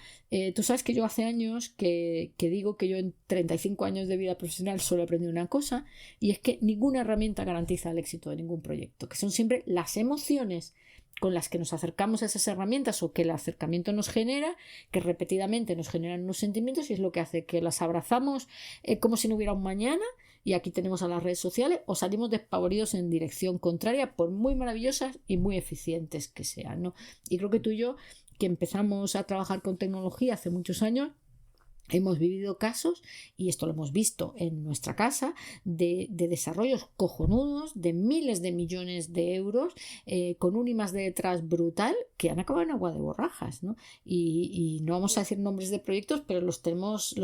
tú sabes que yo hace años que digo que yo en 35 años de vida profesional solo he aprendido una cosa, y es que ninguna herramienta garantiza el éxito de ningún proyecto, que son siempre las emociones con las que nos acercamos a esas herramientas o que el acercamiento nos genera, que repetidamente nos generan unos sentimientos, y es lo que hace que las abrazamos como si no hubiera un mañana, y aquí tenemos a las redes sociales, o salimos despavoridos en dirección contraria, por muy maravillosas y muy eficientes que sean, ¿no? Y creo que tú y yo, que empezamos a trabajar con tecnología hace muchos años, hemos vivido casos, y esto lo hemos visto en nuestra casa, de desarrollos cojonudos de miles de millones de euros, con un I+D detrás brutal, que han acabado en agua de borrajas, ¿no? Y no vamos a decir nombres de proyectos, pero los tenemos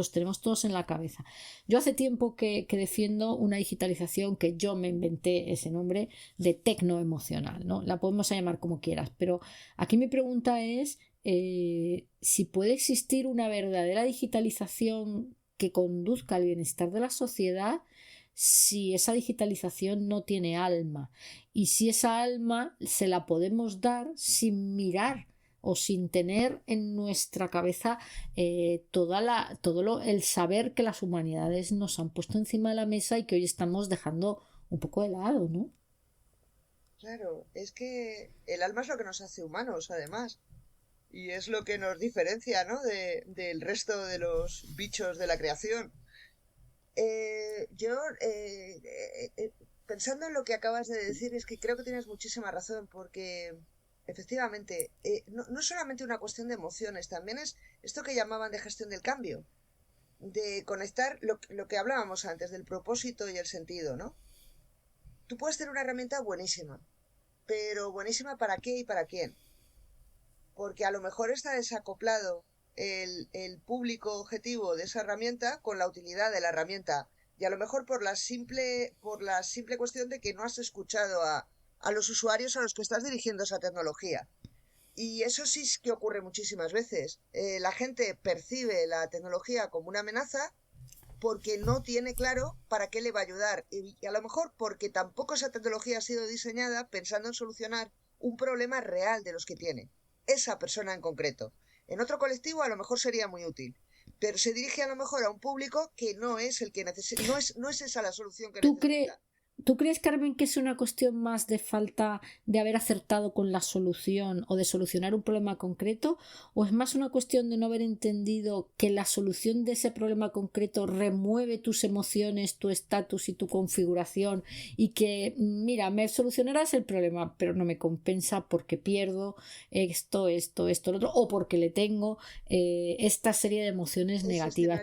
todos en la cabeza. Yo hace tiempo que defiendo una digitalización que yo me inventé ese nombre de tecnoemocional, ¿no? La podemos llamar como quieras, pero aquí mi pregunta es si puede existir una verdadera digitalización que conduzca al bienestar de la sociedad, si esa digitalización no tiene alma, y si esa alma se la podemos dar sin mirar o sin tener en nuestra cabeza el saber que las humanidades nos han puesto encima de la mesa y que hoy estamos dejando un poco de lado, ¿no? Claro, es que el alma es lo que nos hace humanos, además. Y es lo que nos diferencia, ¿no?, del resto de los bichos de la creación. Pensando en lo que acabas de decir, es que creo que tienes muchísima razón, porque efectivamente, no solamente una cuestión de emociones, también es esto que llamaban de gestión del cambio, de conectar lo que hablábamos antes, del propósito y el sentido, ¿no? Tú puedes tener una herramienta buenísima, pero buenísima ¿para qué y para quién? Porque a lo mejor está desacoplado el público objetivo de esa herramienta con la utilidad de la herramienta, y a lo mejor por la simple cuestión de que no has escuchado a los usuarios a los que estás dirigiendo esa tecnología. Y eso sí es que ocurre muchísimas veces. La gente percibe la tecnología como una amenaza porque no tiene claro para qué le va a ayudar, y a lo mejor porque tampoco esa tecnología ha sido diseñada pensando en solucionar un problema real de los que tiene esa persona en concreto. En otro colectivo a lo mejor sería muy útil, pero se dirige a lo mejor a un público que no es el que necesita, no es esa la solución que necesita. ¿Tú crees, Carmen, que es una cuestión más de falta de haber acertado con la solución o de solucionar un problema concreto? ¿O es más una cuestión de no haber entendido que la solución de ese problema concreto remueve tus emociones, tu estatus y tu configuración, y que, mira, me solucionarás el problema, pero no me compensa porque pierdo esto, lo otro, o porque le tengo esta serie de emociones negativas?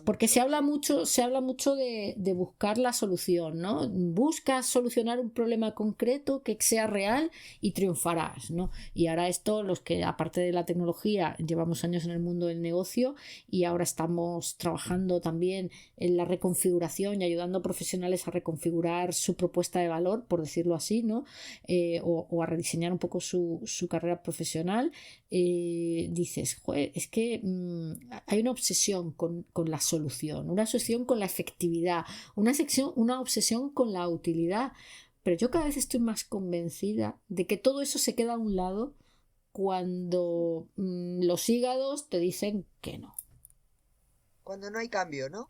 Porque se habla mucho de buscar la solución, ¿no? ¿no? Buscas solucionar un problema concreto que sea real y triunfarás, ¿no? Y ahora esto, los que aparte de la tecnología llevamos años en el mundo del negocio y ahora estamos trabajando también en la reconfiguración y ayudando a profesionales a reconfigurar su propuesta de valor, por decirlo así, ¿no? O a rediseñar un poco su carrera profesional, dices, joder, es que hay una obsesión con la solución, una obsesión con la efectividad, una obsesión con la utilidad, pero yo cada vez estoy más convencida de que todo eso se queda a un lado cuando los hígados te dicen que no. Cuando no hay cambio, ¿no?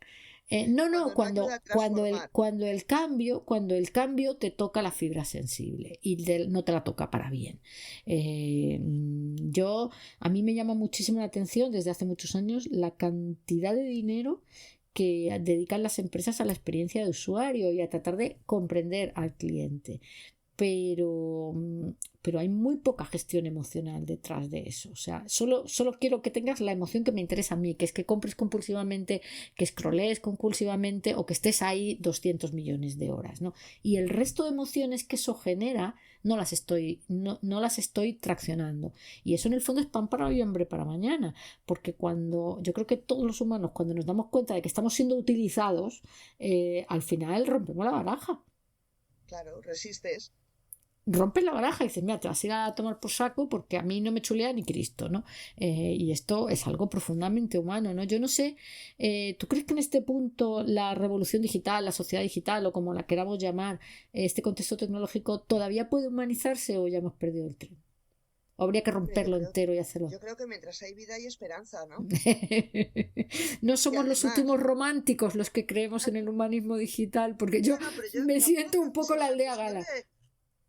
No, Cuando no ayuda a transformar. cuando el cambio te toca la fibra sensible y no te la toca para bien. A mí me llama muchísimo la atención desde hace muchos años la cantidad de dinero que dedican las empresas a la experiencia de usuario y a tratar de comprender al cliente. Pero hay muy poca gestión emocional detrás de eso. O sea, solo quiero que tengas la emoción que me interesa a mí, que es que compres compulsivamente, que scrollees compulsivamente o que estés ahí 200 millones de horas, ¿no? Y el resto de emociones que eso genera no las estoy traccionando. Y eso en el fondo es pan para hoy y hambre para mañana. Porque yo creo que todos los humanos, cuando nos damos cuenta de que estamos siendo utilizados, al final rompemos la baraja. Claro, resistes. Rompes la baraja y dices, mira, te vas a ir a tomar por saco porque a mí no me chulea ni Cristo, ¿no? Y esto es algo profundamente humano, ¿no? Yo no sé, ¿tú crees que en este punto la revolución digital, la sociedad digital o como la queramos llamar, este contexto tecnológico todavía puede humanizarse o ya hemos perdido el tren? ¿O habría que romperlo entero y hacerlo? Yo creo que mientras hay vida hay esperanza, ¿no? No somos los últimos románticos los que creemos en el humanismo digital, porque yo me siento un poco la aldea gala.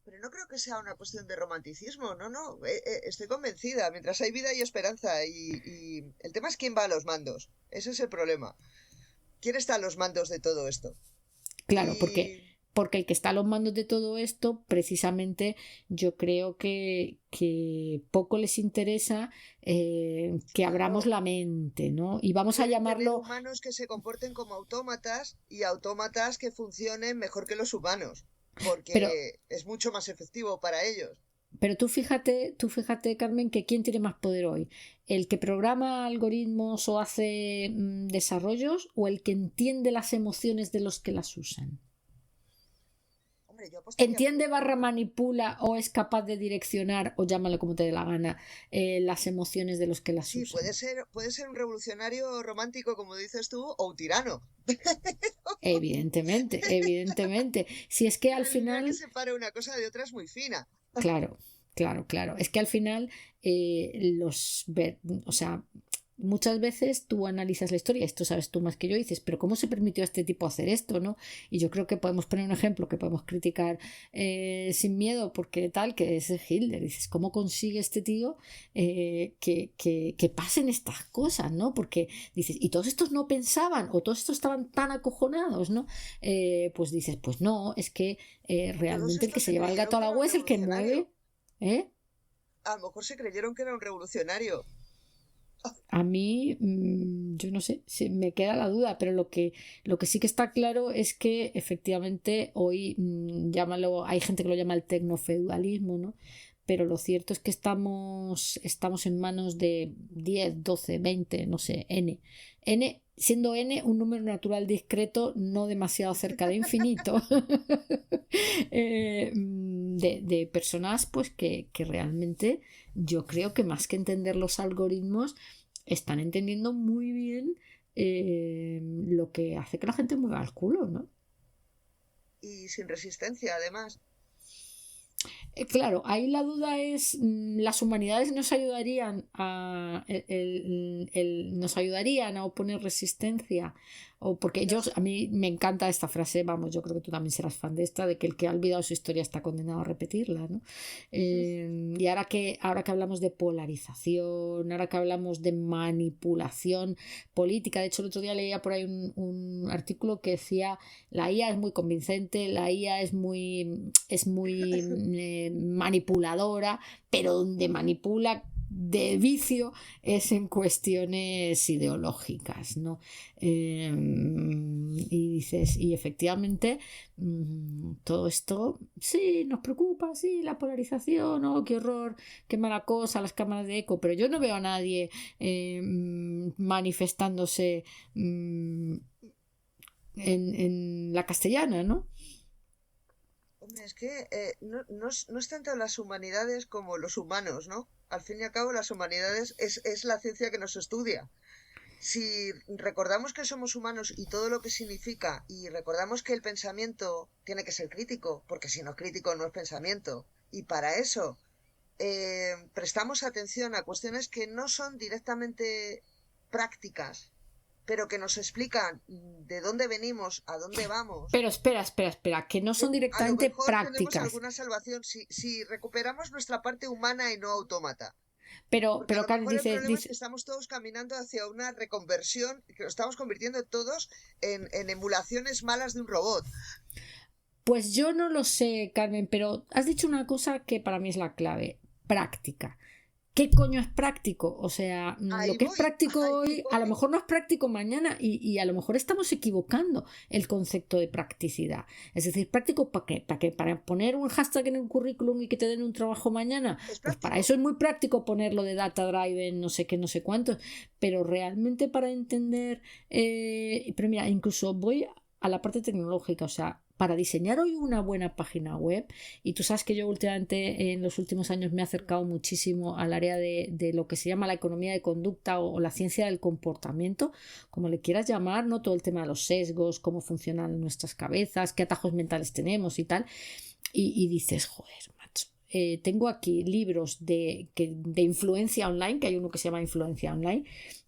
Pero no creo que sea una cuestión de romanticismo, no, estoy convencida, mientras hay vida hay esperanza y el tema es quién va a los mandos, ese es el problema. ¿Quién está a los mandos de todo esto? Claro, porque el que está a los mandos de todo esto, precisamente yo creo que poco les interesa que abramos la mente, ¿no? Y vamos a llamarlo... Humanos que se comporten como autómatas y autómatas que funcionen mejor que los humanos. Porque es mucho más efectivo para ellos. Pero tú fíjate, Carmen, que ¿quién tiene más poder hoy? ¿El que programa algoritmos o hace desarrollos o el que entiende las emociones de los que las usan? Hombre, ¿Entiende / manipula o es capaz de direccionar, o llámalo como te dé la gana, las emociones de los que las usan? Sí, puede ser un revolucionario romántico, como dices tú, o un tirano. Evidentemente. Si es que al final... que separa una cosa de otra es muy fina. Claro. Es que al final muchas veces tú analizas la historia, esto sabes tú más que yo, y dices, pero ¿cómo se permitió a este tipo hacer esto, no? Y yo creo que podemos poner un ejemplo que podemos criticar sin miedo, porque tal, que es Hitler. Dices, ¿cómo consigue este tío que pasen estas cosas, no? Porque dices, ¿y todos estos no pensaban? ¿O todos estos estaban tan acojonados, no? Pues dices, pues no, es que realmente el que se lleva el gato al agua es el que mueve. A lo mejor se creyeron que era un revolucionario. A mí, yo no sé, me queda la duda, pero lo que sí que está claro es que efectivamente hoy, hay gente que lo llama el tecnofeudalismo, ¿no? Pero lo cierto es que estamos en manos de 10, 12, 20, no sé, N, siendo N un número natural discreto, no demasiado cerca de infinito, de personas pues que realmente yo creo que más que entender los algoritmos están entendiendo muy bien lo que hace que la gente mueva el culo, ¿no? Y sin resistencia, además. Claro, ahí la duda es, ¿las humanidades nos ayudarían a oponer resistencia? O porque a mí me encanta esta frase, vamos, yo creo que tú también serás fan de esta, de que el que ha olvidado su historia está condenado a repetirla, ¿no? Y ahora que hablamos de polarización, ahora que hablamos de manipulación política, de hecho el otro día leía por ahí un artículo que decía, la IA es muy convincente, la IA es muy manipuladora, pero donde manipula de vicio es en cuestiones ideológicas, ¿no? Y dices, y efectivamente todo esto sí nos preocupa, sí, la polarización, oh, qué horror, qué mala cosa, las cámaras de eco, pero yo no veo a nadie manifestándose en la castellana, ¿no? Hombre, es que no es tanto las humanidades como los humanos, ¿no? Al fin y al cabo, las humanidades es la ciencia que nos estudia. Si recordamos que somos humanos y todo lo que significa, y recordamos que el pensamiento tiene que ser crítico, porque si no es crítico no es pensamiento, y para eso prestamos atención a cuestiones que no son directamente prácticas, pero que nos explican de dónde venimos, a dónde vamos. Pero espera, que no son A lo directamente mejor tenemos prácticas. alguna salvación si recuperamos nuestra parte humana y no autómata. Pero Porque a lo Carl, mejor el problema es dice, que estamos todos caminando hacia una reconversión, que nos estamos convirtiendo todos en emulaciones malas de un robot. pues yo no lo sé, Carmen, pero has dicho una cosa que para mí es la clave, práctica. ¿Qué coño es práctico? O sea, lo que es práctico hoy, a lo mejor no es práctico mañana y a lo mejor estamos equivocando el concepto de practicidad. Es decir, ¿práctico para qué? ¿Para poner un hashtag en un currículum y que te den un trabajo mañana? Pues para eso es muy práctico ponerlo de data driven, no sé qué, no sé cuántos, pero realmente para entender... pero mira, incluso voy a la parte tecnológica, o sea, para diseñar hoy una buena página web, y tú sabes que yo últimamente en los últimos años me he acercado muchísimo al área de lo que se llama la economía de conducta o la ciencia del comportamiento, como le quieras llamar, ¿no? Todo el tema de los sesgos, cómo funcionan nuestras cabezas, qué atajos mentales tenemos y tal, y dices, joder, macho. Tengo aquí libros de influencia online, que hay uno que se llama Influencia Online,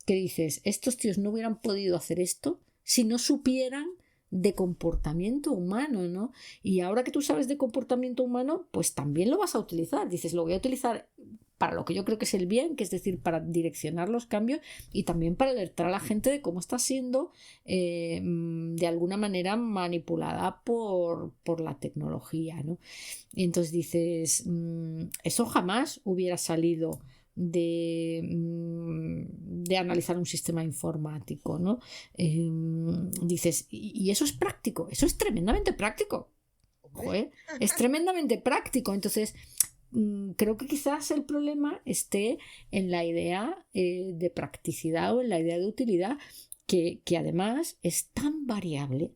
que dices, estos tíos no hubieran podido hacer esto si no supieran de comportamiento humano, ¿no? Y ahora que tú sabes de comportamiento humano, pues también lo vas a utilizar. Dices, lo voy a utilizar para lo que yo creo que es el bien, que es decir, para direccionar los cambios y también para alertar a la gente de cómo está siendo de alguna manera manipulada por la tecnología, ¿no? Y entonces dices, eso jamás hubiera salido de analizar un sistema informático, ¿no? Dices, y eso es práctico, eso es tremendamente práctico. Joder, es tremendamente práctico. Entonces, creo que quizás el problema esté en la idea de practicidad o en la idea de utilidad, que además es tan variable,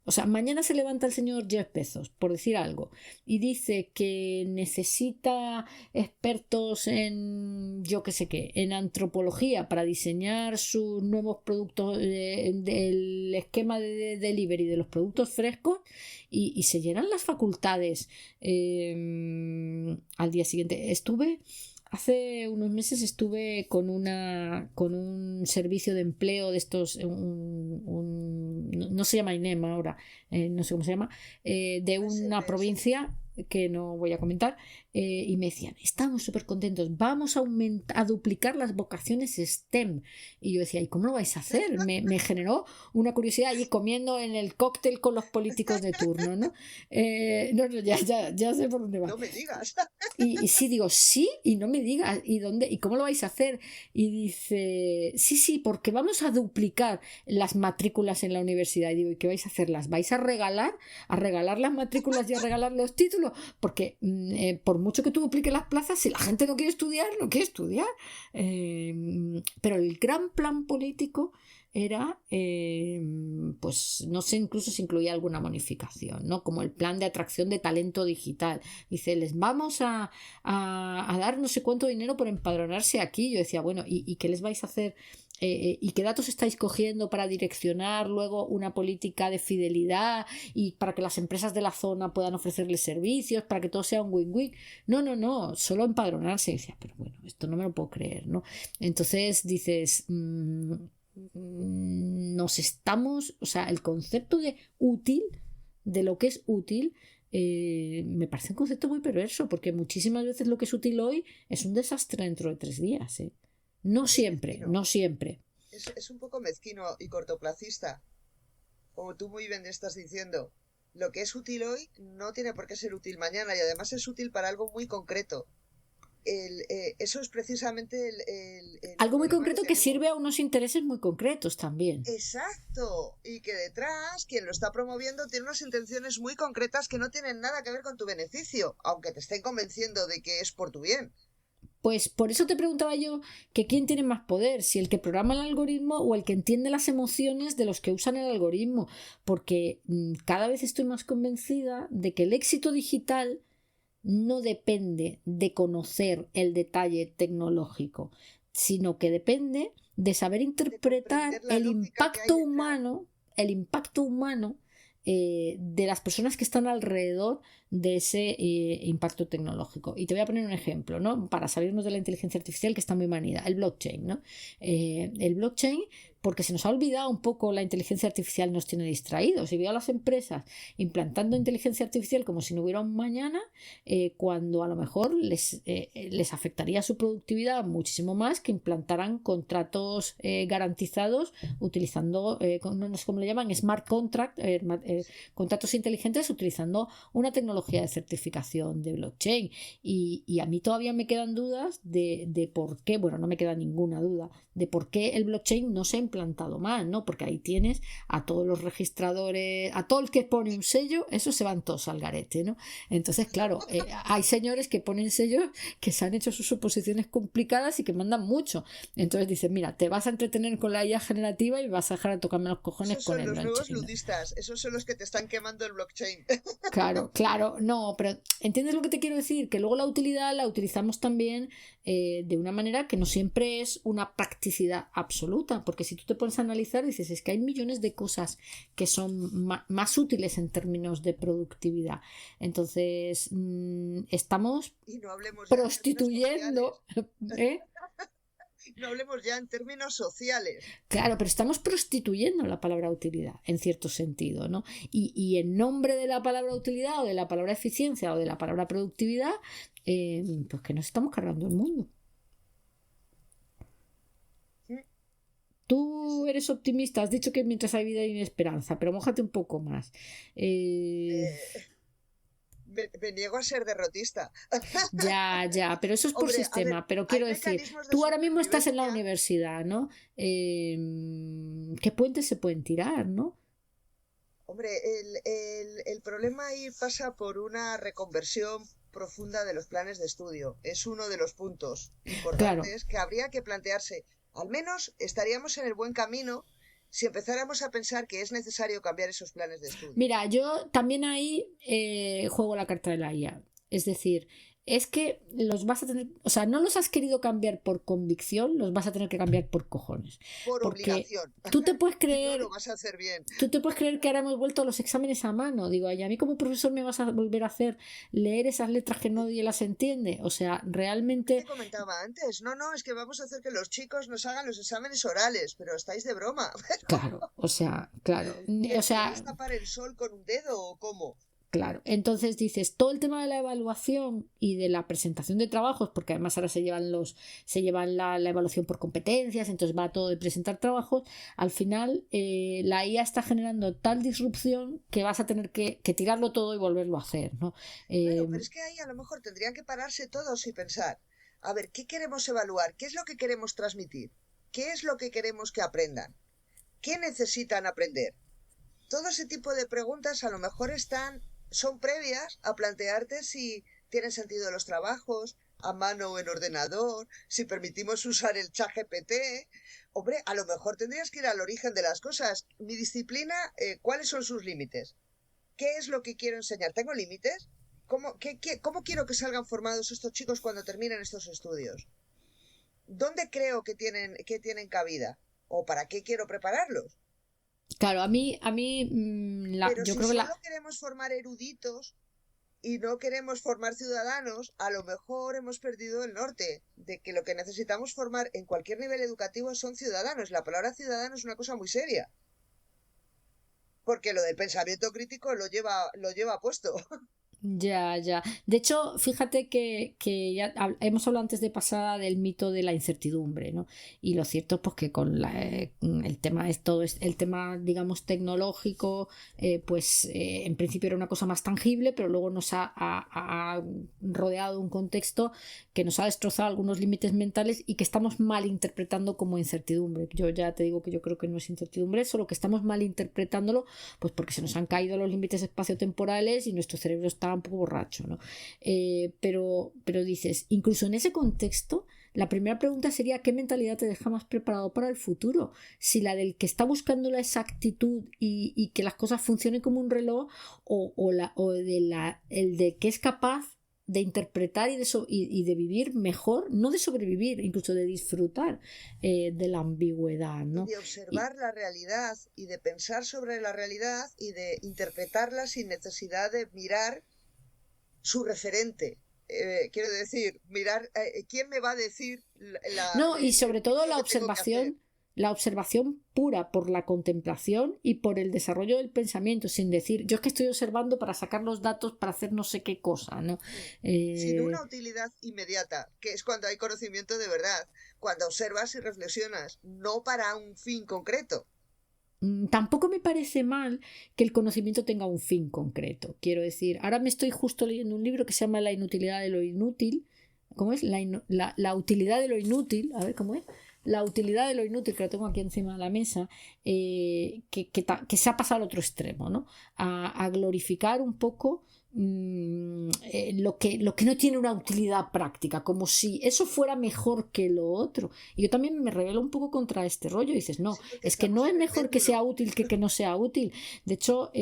O sea, mañana se levanta el señor Jeff Bezos, por decir algo, y dice que necesita expertos en, yo qué sé qué, en antropología para diseñar sus nuevos productos, del esquema de delivery de los productos frescos, y se llenan las facultades al día siguiente. Hace unos meses estuve con un servicio de empleo de estos, no se llama INEM ahora, no sé cómo se llama, de una provincia que no voy a comentar, y me decían, estamos súper contentos, vamos a duplicar las vocaciones STEM. Y yo decía, ¿y cómo lo vais a hacer? Me generó una curiosidad allí comiendo en el cóctel con los políticos de turno, ¿no? Ya sé por dónde va. No me digas. Y sí, digo, sí, y no me digas, ¿y dónde? ¿Y cómo lo vais a hacer? Y dice, sí, porque vamos a duplicar las matrículas en la universidad. Y digo, ¿y qué vais a hacer? ¿Las vais a regalar? ¿A regalar las matrículas y a regalar los títulos? Porque por mucho que tú dupliques las plazas, si la gente no quiere estudiar, no quiere estudiar. Pero el gran plan político era, pues no sé, incluso si incluía alguna bonificación, ¿no? Como el plan de atracción de talento digital. Dice, les vamos a dar no sé cuánto dinero por empadronarse aquí. Yo decía, bueno, ¿y qué les vais a hacer? ¿Y qué datos estáis cogiendo para direccionar luego una política de fidelidad y para que las empresas de la zona puedan ofrecerles servicios, para que todo sea un win-win? No, solo empadronarse. Y decía, pero bueno, esto no me lo puedo creer, ¿no? Entonces dices... nos estamos, o sea, el concepto de útil, de lo que es útil, me parece un concepto muy perverso, porque muchísimas veces lo que es útil hoy es un desastre dentro de 3 días, ¿eh? No siempre. Es un poco mezquino y cortoplacista, como tú muy bien estás diciendo. Lo que es útil hoy no tiene por qué ser útil mañana, y además es útil para algo muy concreto. eso es precisamente el Algo muy problema concreto que tenemos. sirve a unos intereses muy concretos también. Exacto, y que detrás quien lo está promoviendo tiene unas intenciones muy concretas que no tienen nada que ver con tu beneficio, aunque te estén convenciendo de que es por tu bien. Pues por eso te preguntaba yo que quién tiene más poder, si el que programa el algoritmo o el que entiende las emociones de los que usan el algoritmo, porque cada vez estoy más convencida de que el éxito digital no depende de conocer el detalle tecnológico, sino que depende de saber De interpretar comprender la lógica que hay detrás. el impacto humano de las personas que están alrededor de ese impacto tecnológico. Y te voy a poner un ejemplo, ¿no? Para salirnos de la inteligencia artificial que está muy manida, el blockchain, ¿no? El blockchain, porque se nos ha olvidado un poco la inteligencia artificial, nos tiene distraídos. Y veo a las empresas implantando inteligencia artificial como si no hubiera un mañana, cuando a lo mejor les afectaría su productividad muchísimo más que implantaran contratos garantizados utilizando, no sé cómo le llaman, smart contract, contratos inteligentes utilizando una tecnología de certificación de blockchain. Y a mí todavía me quedan dudas de por qué, bueno, no me queda ninguna duda, de por qué el blockchain no se ha implantado más, ¿no? Porque ahí tienes a todos los registradores, a todo el que pone un sello, esos se van todos al garete, ¿no? Entonces, claro, hay señores que ponen sellos que se han hecho sus suposiciones complicadas y que mandan mucho. Entonces dicen, mira, te vas a entretener con la IA generativa y vas a dejar de tocarme los cojones Esos con son el los nuevos blockchain, ¿no? ludistas, esos son los que te están quemando el blockchain. Claro, no, pero ¿entiendes lo que te quiero decir? Que luego la utilidad la utilizamos también de una manera que no siempre es una practicidad absoluta, porque si tú te pones a analizar, dices, es que hay millones de cosas que son más útiles en términos de productividad. Entonces, estamos Y no hablemos ya en términos prostituyendo, sociales. ¿eh? No hablemos ya en términos sociales. Claro, pero estamos prostituyendo la palabra utilidad, en cierto sentido, ¿no? Y en nombre de la palabra utilidad o de la palabra eficiencia o de la palabra productividad, pues que nos estamos cargando el mundo. Tú eres optimista, has dicho que mientras hay vida hay esperanza, pero mójate un poco más. Eh, me niego a ser derrotista. Ya, pero eso es por Hombre, a ver, sistema. Pero hay quiero decir, mecanismos de tú ahora mismo estás en la supervivencia. universidad, ¿no? ¿Qué puentes se pueden tirar, no? Hombre, el problema ahí pasa por una reconversión profunda de los planes de estudio. Es uno de los puntos Claro. importantes que habría que plantearse. Al menos estaríamos en el buen camino si empezáramos a pensar que es necesario cambiar esos planes de estudio. Mira, yo también ahí juego la carta de la IA. Es decir, es que los vas a tener, o sea, no los has querido cambiar por convicción, los vas a tener que cambiar por cojones. Por Porque obligación. tú te puedes Y no creer, lo vas a hacer bien. tú te puedes creer que ahora hemos vuelto a los exámenes a mano. Digo, y a mí como profesor me vas a volver a hacer leer esas letras que nadie las entiende. O sea, realmente, Te comentaba antes, no, es que vamos a hacer que los chicos nos hagan los exámenes orales, pero estáis de broma. claro, o sea, claro, o sea, ¿Queréis tapar el sol con un dedo o cómo? claro, entonces dices, todo el tema de la evaluación y de la presentación de trabajos, porque además ahora se llevan la evaluación por competencias, entonces va todo de presentar trabajos, al final la IA está generando tal disrupción que vas a tener que tirarlo todo y volverlo a hacer, ¿no? Claro, pero es que ahí a lo mejor tendrían que pararse todos y pensar, a ver, ¿qué queremos evaluar? ¿Qué es lo que queremos transmitir? ¿Qué es lo que queremos que aprendan? ¿Qué necesitan aprender? Todo ese tipo de preguntas a lo mejor son previas a plantearte si tienen sentido los trabajos, a mano o en ordenador, si permitimos usar el chat GPT. Hombre, a lo mejor tendrías que ir al origen de las cosas. Mi disciplina, ¿cuáles son sus límites? ¿Qué es lo que quiero enseñar? ¿Tengo límites? ¿Cómo quiero que salgan formados estos chicos cuando terminen estos estudios? ¿Dónde creo que tienen cabida? ¿O para qué quiero prepararlos? Claro, Pero yo si creo que solo queremos formar eruditos y no queremos formar ciudadanos, a lo mejor hemos perdido el norte de que lo que necesitamos formar en cualquier nivel educativo son ciudadanos. La palabra ciudadano es una cosa muy seria. Porque lo del pensamiento crítico lo lleva puesto. Ya, ya. De hecho, fíjate que ya hemos hablado antes de pasada del mito de la incertidumbre, ¿no? Y lo cierto es pues que el tema es todo, el tema, digamos, tecnológico, en principio era una cosa más tangible, pero luego nos ha rodeado un contexto que nos ha destrozado algunos límites mentales y que estamos mal interpretando como incertidumbre. Yo ya te digo que yo creo que no es incertidumbre, solo que estamos mal interpretándolo, pues porque se nos han caído los límites espaciotemporales y nuestro cerebro está un poco borracho, ¿no? Pero dices, incluso en ese contexto, la primera pregunta sería ¿qué mentalidad te deja más preparado para el futuro? Si la del que está buscando la exactitud y que las cosas funcionen como un reloj el de que es capaz de interpretar y de vivir mejor, no de sobrevivir, incluso de disfrutar de la ambigüedad, ¿no? De observar la realidad y de pensar sobre la realidad y de interpretarla sin necesidad de mirar su referente. Quiero decir, mirar quién me va a decir no, y sobre todo la observación pura por la contemplación y por el desarrollo del pensamiento, sin decir yo es que estoy observando para sacar los datos para hacer no sé qué cosa, ¿no? Sin una utilidad inmediata, que es cuando hay conocimiento de verdad, cuando observas y reflexionas, no para un fin concreto. Tampoco me parece mal que el conocimiento tenga un fin concreto. Quiero decir, ahora me estoy justo leyendo un libro que se llama La inutilidad de lo inútil. ¿Cómo es? La utilidad de lo inútil. A ver, ¿cómo es? La utilidad de lo inútil, que lo tengo aquí encima de la mesa, que se ha pasado al otro extremo, ¿no? A glorificar un poco lo que no tiene una utilidad práctica, como si eso fuera mejor que lo otro. Y yo también me rebelo un poco contra este rollo. Y dices, no, es que no es mejor que sea útil que no sea útil. De hecho,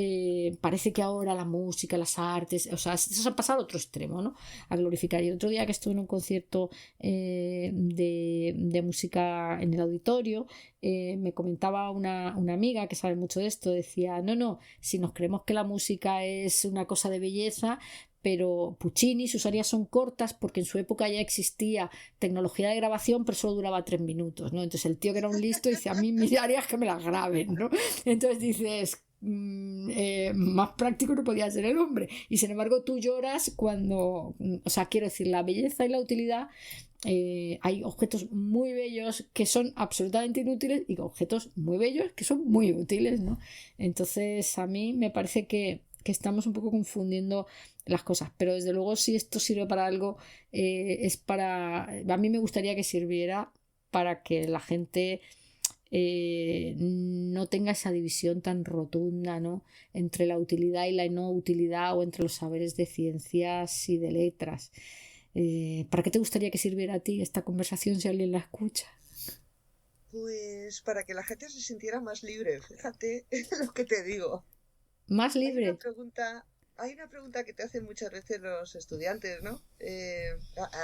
parece que ahora la música, las artes, o sea, eso se ha pasado al otro extremo, ¿no? A glorificar. Y el otro día que estuve en un concierto de música en el auditorio, me comentaba una amiga que sabe mucho de esto, decía, no, si nos creemos que la música es una cosa de belleza, pero Puccini, sus arias son cortas porque en su época ya existía tecnología de grabación, pero solo duraba 3 minutos, ¿no? Entonces el tío que era un listo dice, a mí mis arias que me las graben, ¿no? Entonces dices, más práctico no podía ser el hombre, y sin embargo tú lloras cuando, o sea, quiero decir, la belleza y la utilidad, hay objetos muy bellos que son absolutamente inútiles y objetos muy bellos que son muy útiles, ¿no? Entonces a mí me parece que estamos un poco confundiendo las cosas, pero desde luego si esto sirve para algo, a mí me gustaría que sirviera para que la gente no tenga esa división tan rotunda, ¿no? Entre la utilidad y la no utilidad, o entre los saberes de ciencias y de letras. ¿Para qué te gustaría que sirviera a ti esta conversación si alguien la escucha? Pues para que la gente se sintiera más libre, fíjate lo que te digo. Más libre. Hay una pregunta que te hacen muchas veces los estudiantes, ¿no?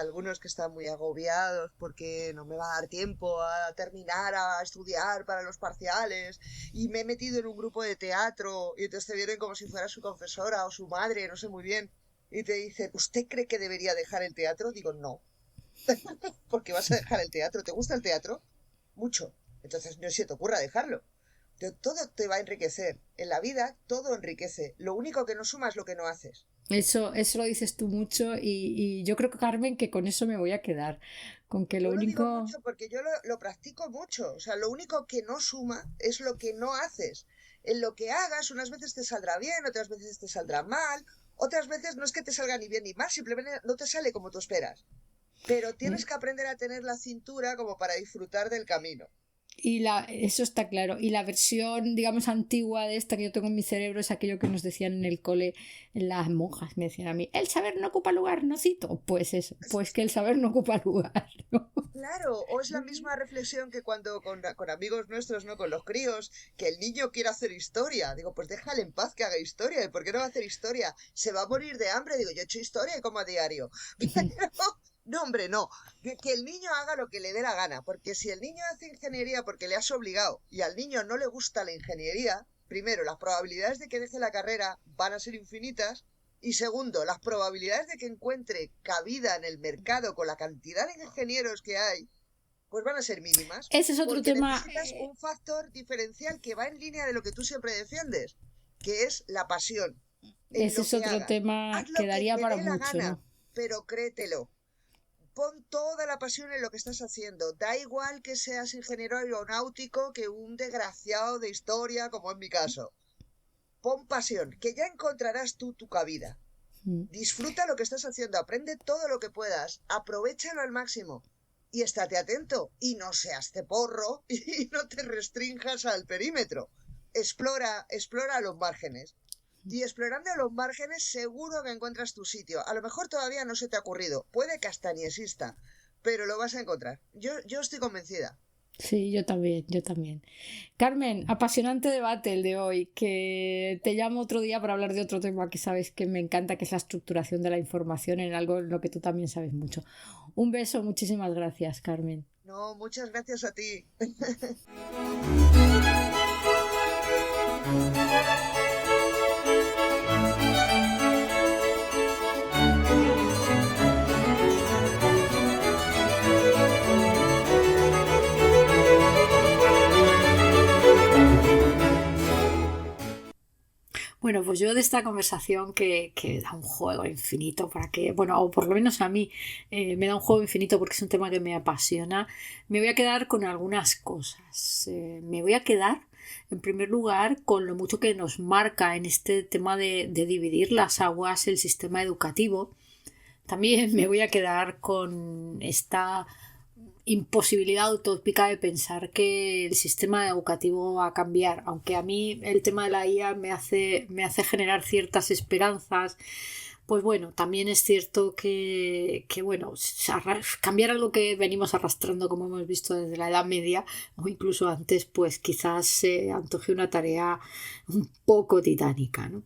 Algunos que están muy agobiados porque no me va a dar tiempo a terminar a estudiar para los parciales y me he metido en un grupo de teatro, y entonces te vienen como si fuera su confesora o su madre, no sé muy bien, y te dicen, ¿usted cree que debería dejar el teatro? Digo, no. ¿Por qué vas a dejar el teatro? ¿Te gusta el teatro? Mucho. Entonces no se te ocurra dejarlo. Todo te va a enriquecer. En la vida todo enriquece. Lo único que no suma es lo que no haces. Eso lo dices tú mucho, y yo creo, Carmen, que con eso me voy a quedar. Con que lo único... Lo digo mucho porque yo lo practico mucho. O sea, lo único que no suma es lo que no haces. En lo que hagas, unas veces te saldrá bien, otras veces te saldrá mal, otras veces no es que te salga ni bien ni mal, simplemente no te sale como tú esperas. Pero tienes que aprender a tener la cintura como para disfrutar del camino. Eso está claro. Y la versión, digamos, antigua de esta que yo tengo en mi cerebro es aquello que nos decían en el cole, las monjas me decían a mí, el saber no ocupa lugar, ¿no cito? Pues eso, pues que el saber no ocupa lugar, ¿no? Claro, o es la misma reflexión que cuando con amigos nuestros, ¿no? Con los críos, que el niño quiere hacer historia. Digo, pues déjale en paz que haga historia. ¿Y por qué no va a hacer historia? Se va a morir de hambre. Digo, yo he hecho historia como a diario. No, hombre, no. Que el niño haga lo que le dé la gana, porque si el niño hace ingeniería porque le has obligado y al niño no le gusta la ingeniería, primero, las probabilidades de que deje la carrera van a ser infinitas, y segundo, las probabilidades de que encuentre cabida en el mercado con la cantidad de ingenieros que hay, pues van a ser mínimas. Ese es otro tema. Necesitas un factor diferencial que va en línea de lo que tú siempre defiendes, que es la pasión. en Ese lo es que otro hagas. tema Haz lo que que daría te para dé la mucho, gana, ¿no? pero créetelo. Pon toda la pasión en lo que estás haciendo. Da igual que seas ingeniero aeronáutico que un desgraciado de historia, como en mi caso. Pon pasión, que ya encontrarás tú tu cabida. Mm. Disfruta lo que estás haciendo, aprende todo lo que puedas, aprovéchalo al máximo y estate atento y no seas ceporro y no te restrinjas al perímetro. Explora los márgenes. Y explorando los márgenes seguro que encuentras tu sitio. A lo mejor todavía no se te ha ocurrido, puede que hasta ni exista, pero lo vas a encontrar. Yo estoy convencida. Sí, yo también, yo también. Carmen, apasionante debate el de hoy, que te llamo otro día para hablar de otro tema que sabes que me encanta, que es la estructuración de la información, en algo en lo que tú también sabes mucho. Un beso, muchísimas gracias, Carmen. No, muchas gracias a ti. Bueno, pues yo de esta conversación que da un juego infinito para que, bueno, o por lo menos a mí me da un juego infinito porque es un tema que me apasiona, me voy a quedar con algunas cosas. Me voy a quedar, en primer lugar, con lo mucho que nos marca en este tema de dividir las aguas el sistema educativo. También me voy a quedar con esta imposibilidad utópica de pensar que el sistema educativo va a cambiar, aunque a mí el tema de la IA me hace generar ciertas esperanzas. Pues bueno, también es cierto que bueno, cambiar algo que venimos arrastrando, como hemos visto desde la Edad Media o incluso antes, pues quizás se antoje una tarea un poco titánica, ¿no?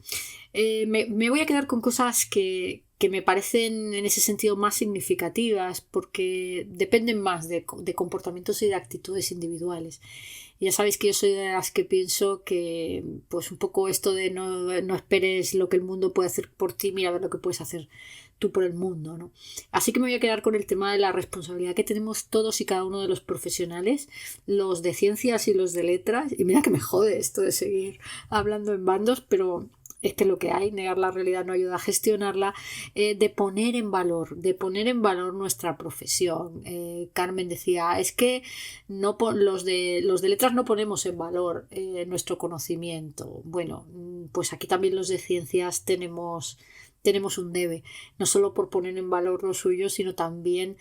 Me voy a quedar con cosas que me parecen en ese sentido más significativas porque dependen más de comportamientos y de actitudes individuales. Y ya sabéis que yo soy de las que pienso que pues un poco esto de no esperes lo que el mundo puede hacer por ti, mira a ver lo que puedes hacer tú por el mundo, ¿no? Así que me voy a quedar con el tema de la responsabilidad que tenemos todos y cada uno de los profesionales, los de ciencias y los de letras, y mira que me jode esto de seguir hablando en bandos, pero es que lo que hay, negar la realidad no ayuda a gestionarla, de poner en valor nuestra profesión. Carmen decía, es que los de letras no ponemos en valor nuestro conocimiento. Bueno, pues aquí también los de ciencias tenemos un debe, no solo por poner en valor lo suyo, sino también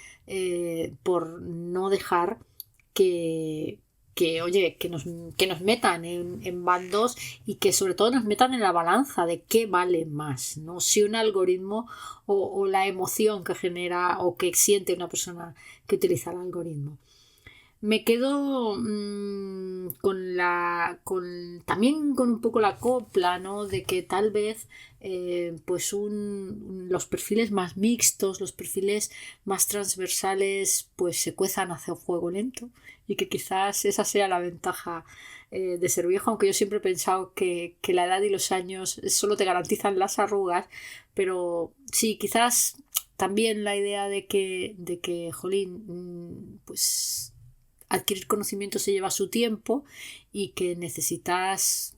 por no dejar que nos metan en bandos y que sobre todo nos metan en la balanza de qué vale más, ¿no? Si un algoritmo o la emoción que genera o que siente una persona que utiliza el algoritmo. Me quedo también con un poco la copla, ¿no? De que tal vez pues los perfiles más mixtos, los perfiles más transversales, pues se cuezan hacia fuego lento y que quizás esa sea la ventaja de ser viejo, aunque yo siempre he pensado que la edad y los años solo te garantizan las arrugas, pero sí, quizás también la idea de que jolín, pues adquirir conocimiento se lleva su tiempo y que necesitas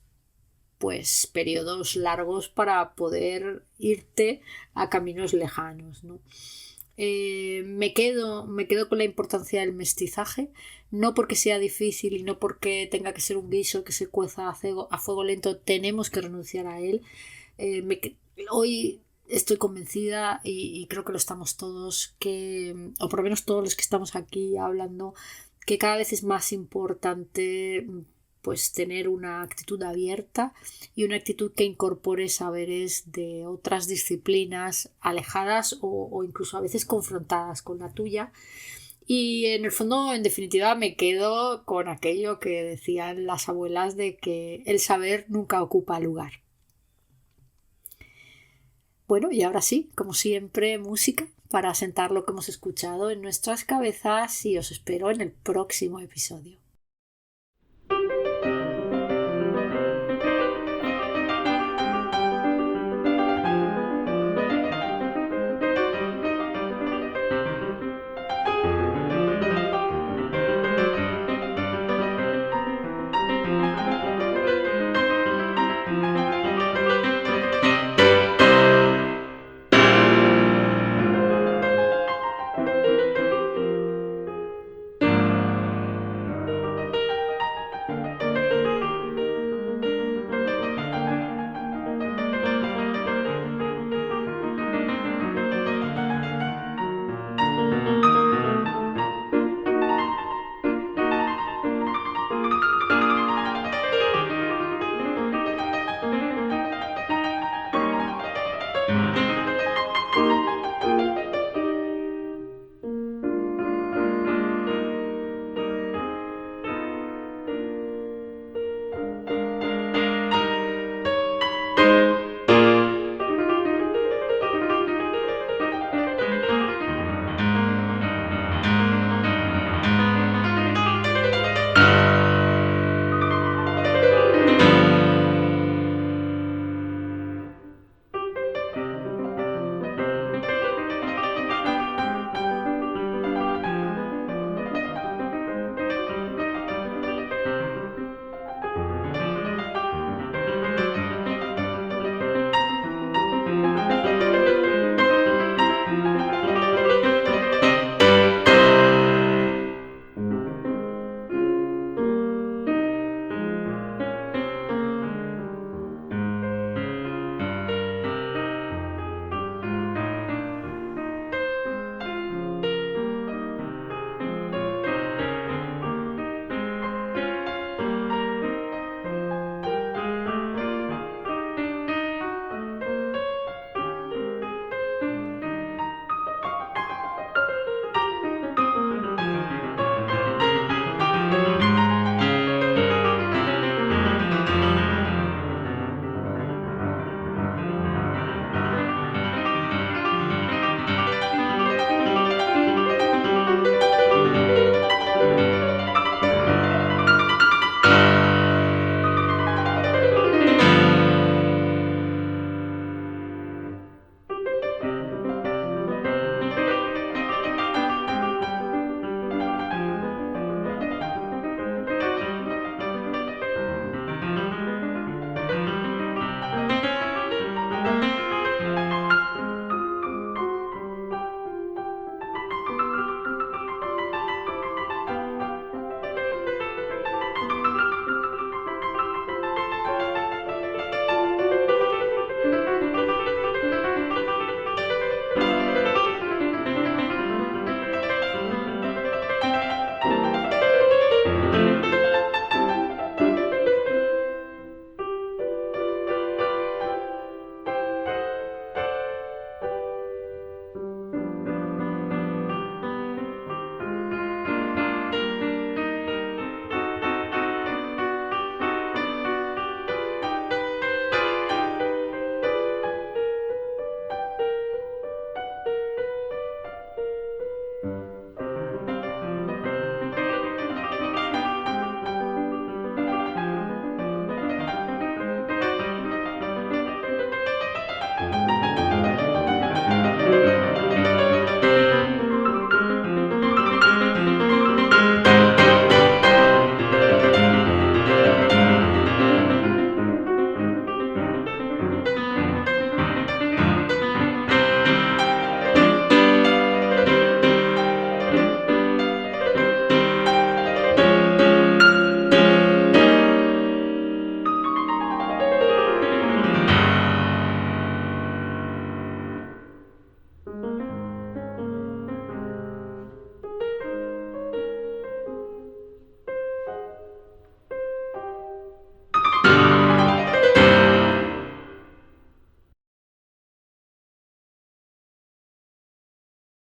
pues periodos largos para poder irte a caminos lejanos, ¿no? Me quedo con la importancia del mestizaje, no porque sea difícil y no porque tenga que ser un guiso que se cueza a fuego lento, tenemos que renunciar a él. Hoy estoy convencida y creo que lo estamos todos, o por lo menos todos los que estamos aquí hablando, que cada vez es más importante pues tener una actitud abierta y una actitud que incorpore saberes de otras disciplinas alejadas o incluso a veces confrontadas con la tuya. Y en el fondo, en definitiva, me quedo con aquello que decían las abuelas de que el saber nunca ocupa lugar. Bueno, y ahora sí, como siempre, música para asentar lo que hemos escuchado en nuestras cabezas y os espero en el próximo episodio.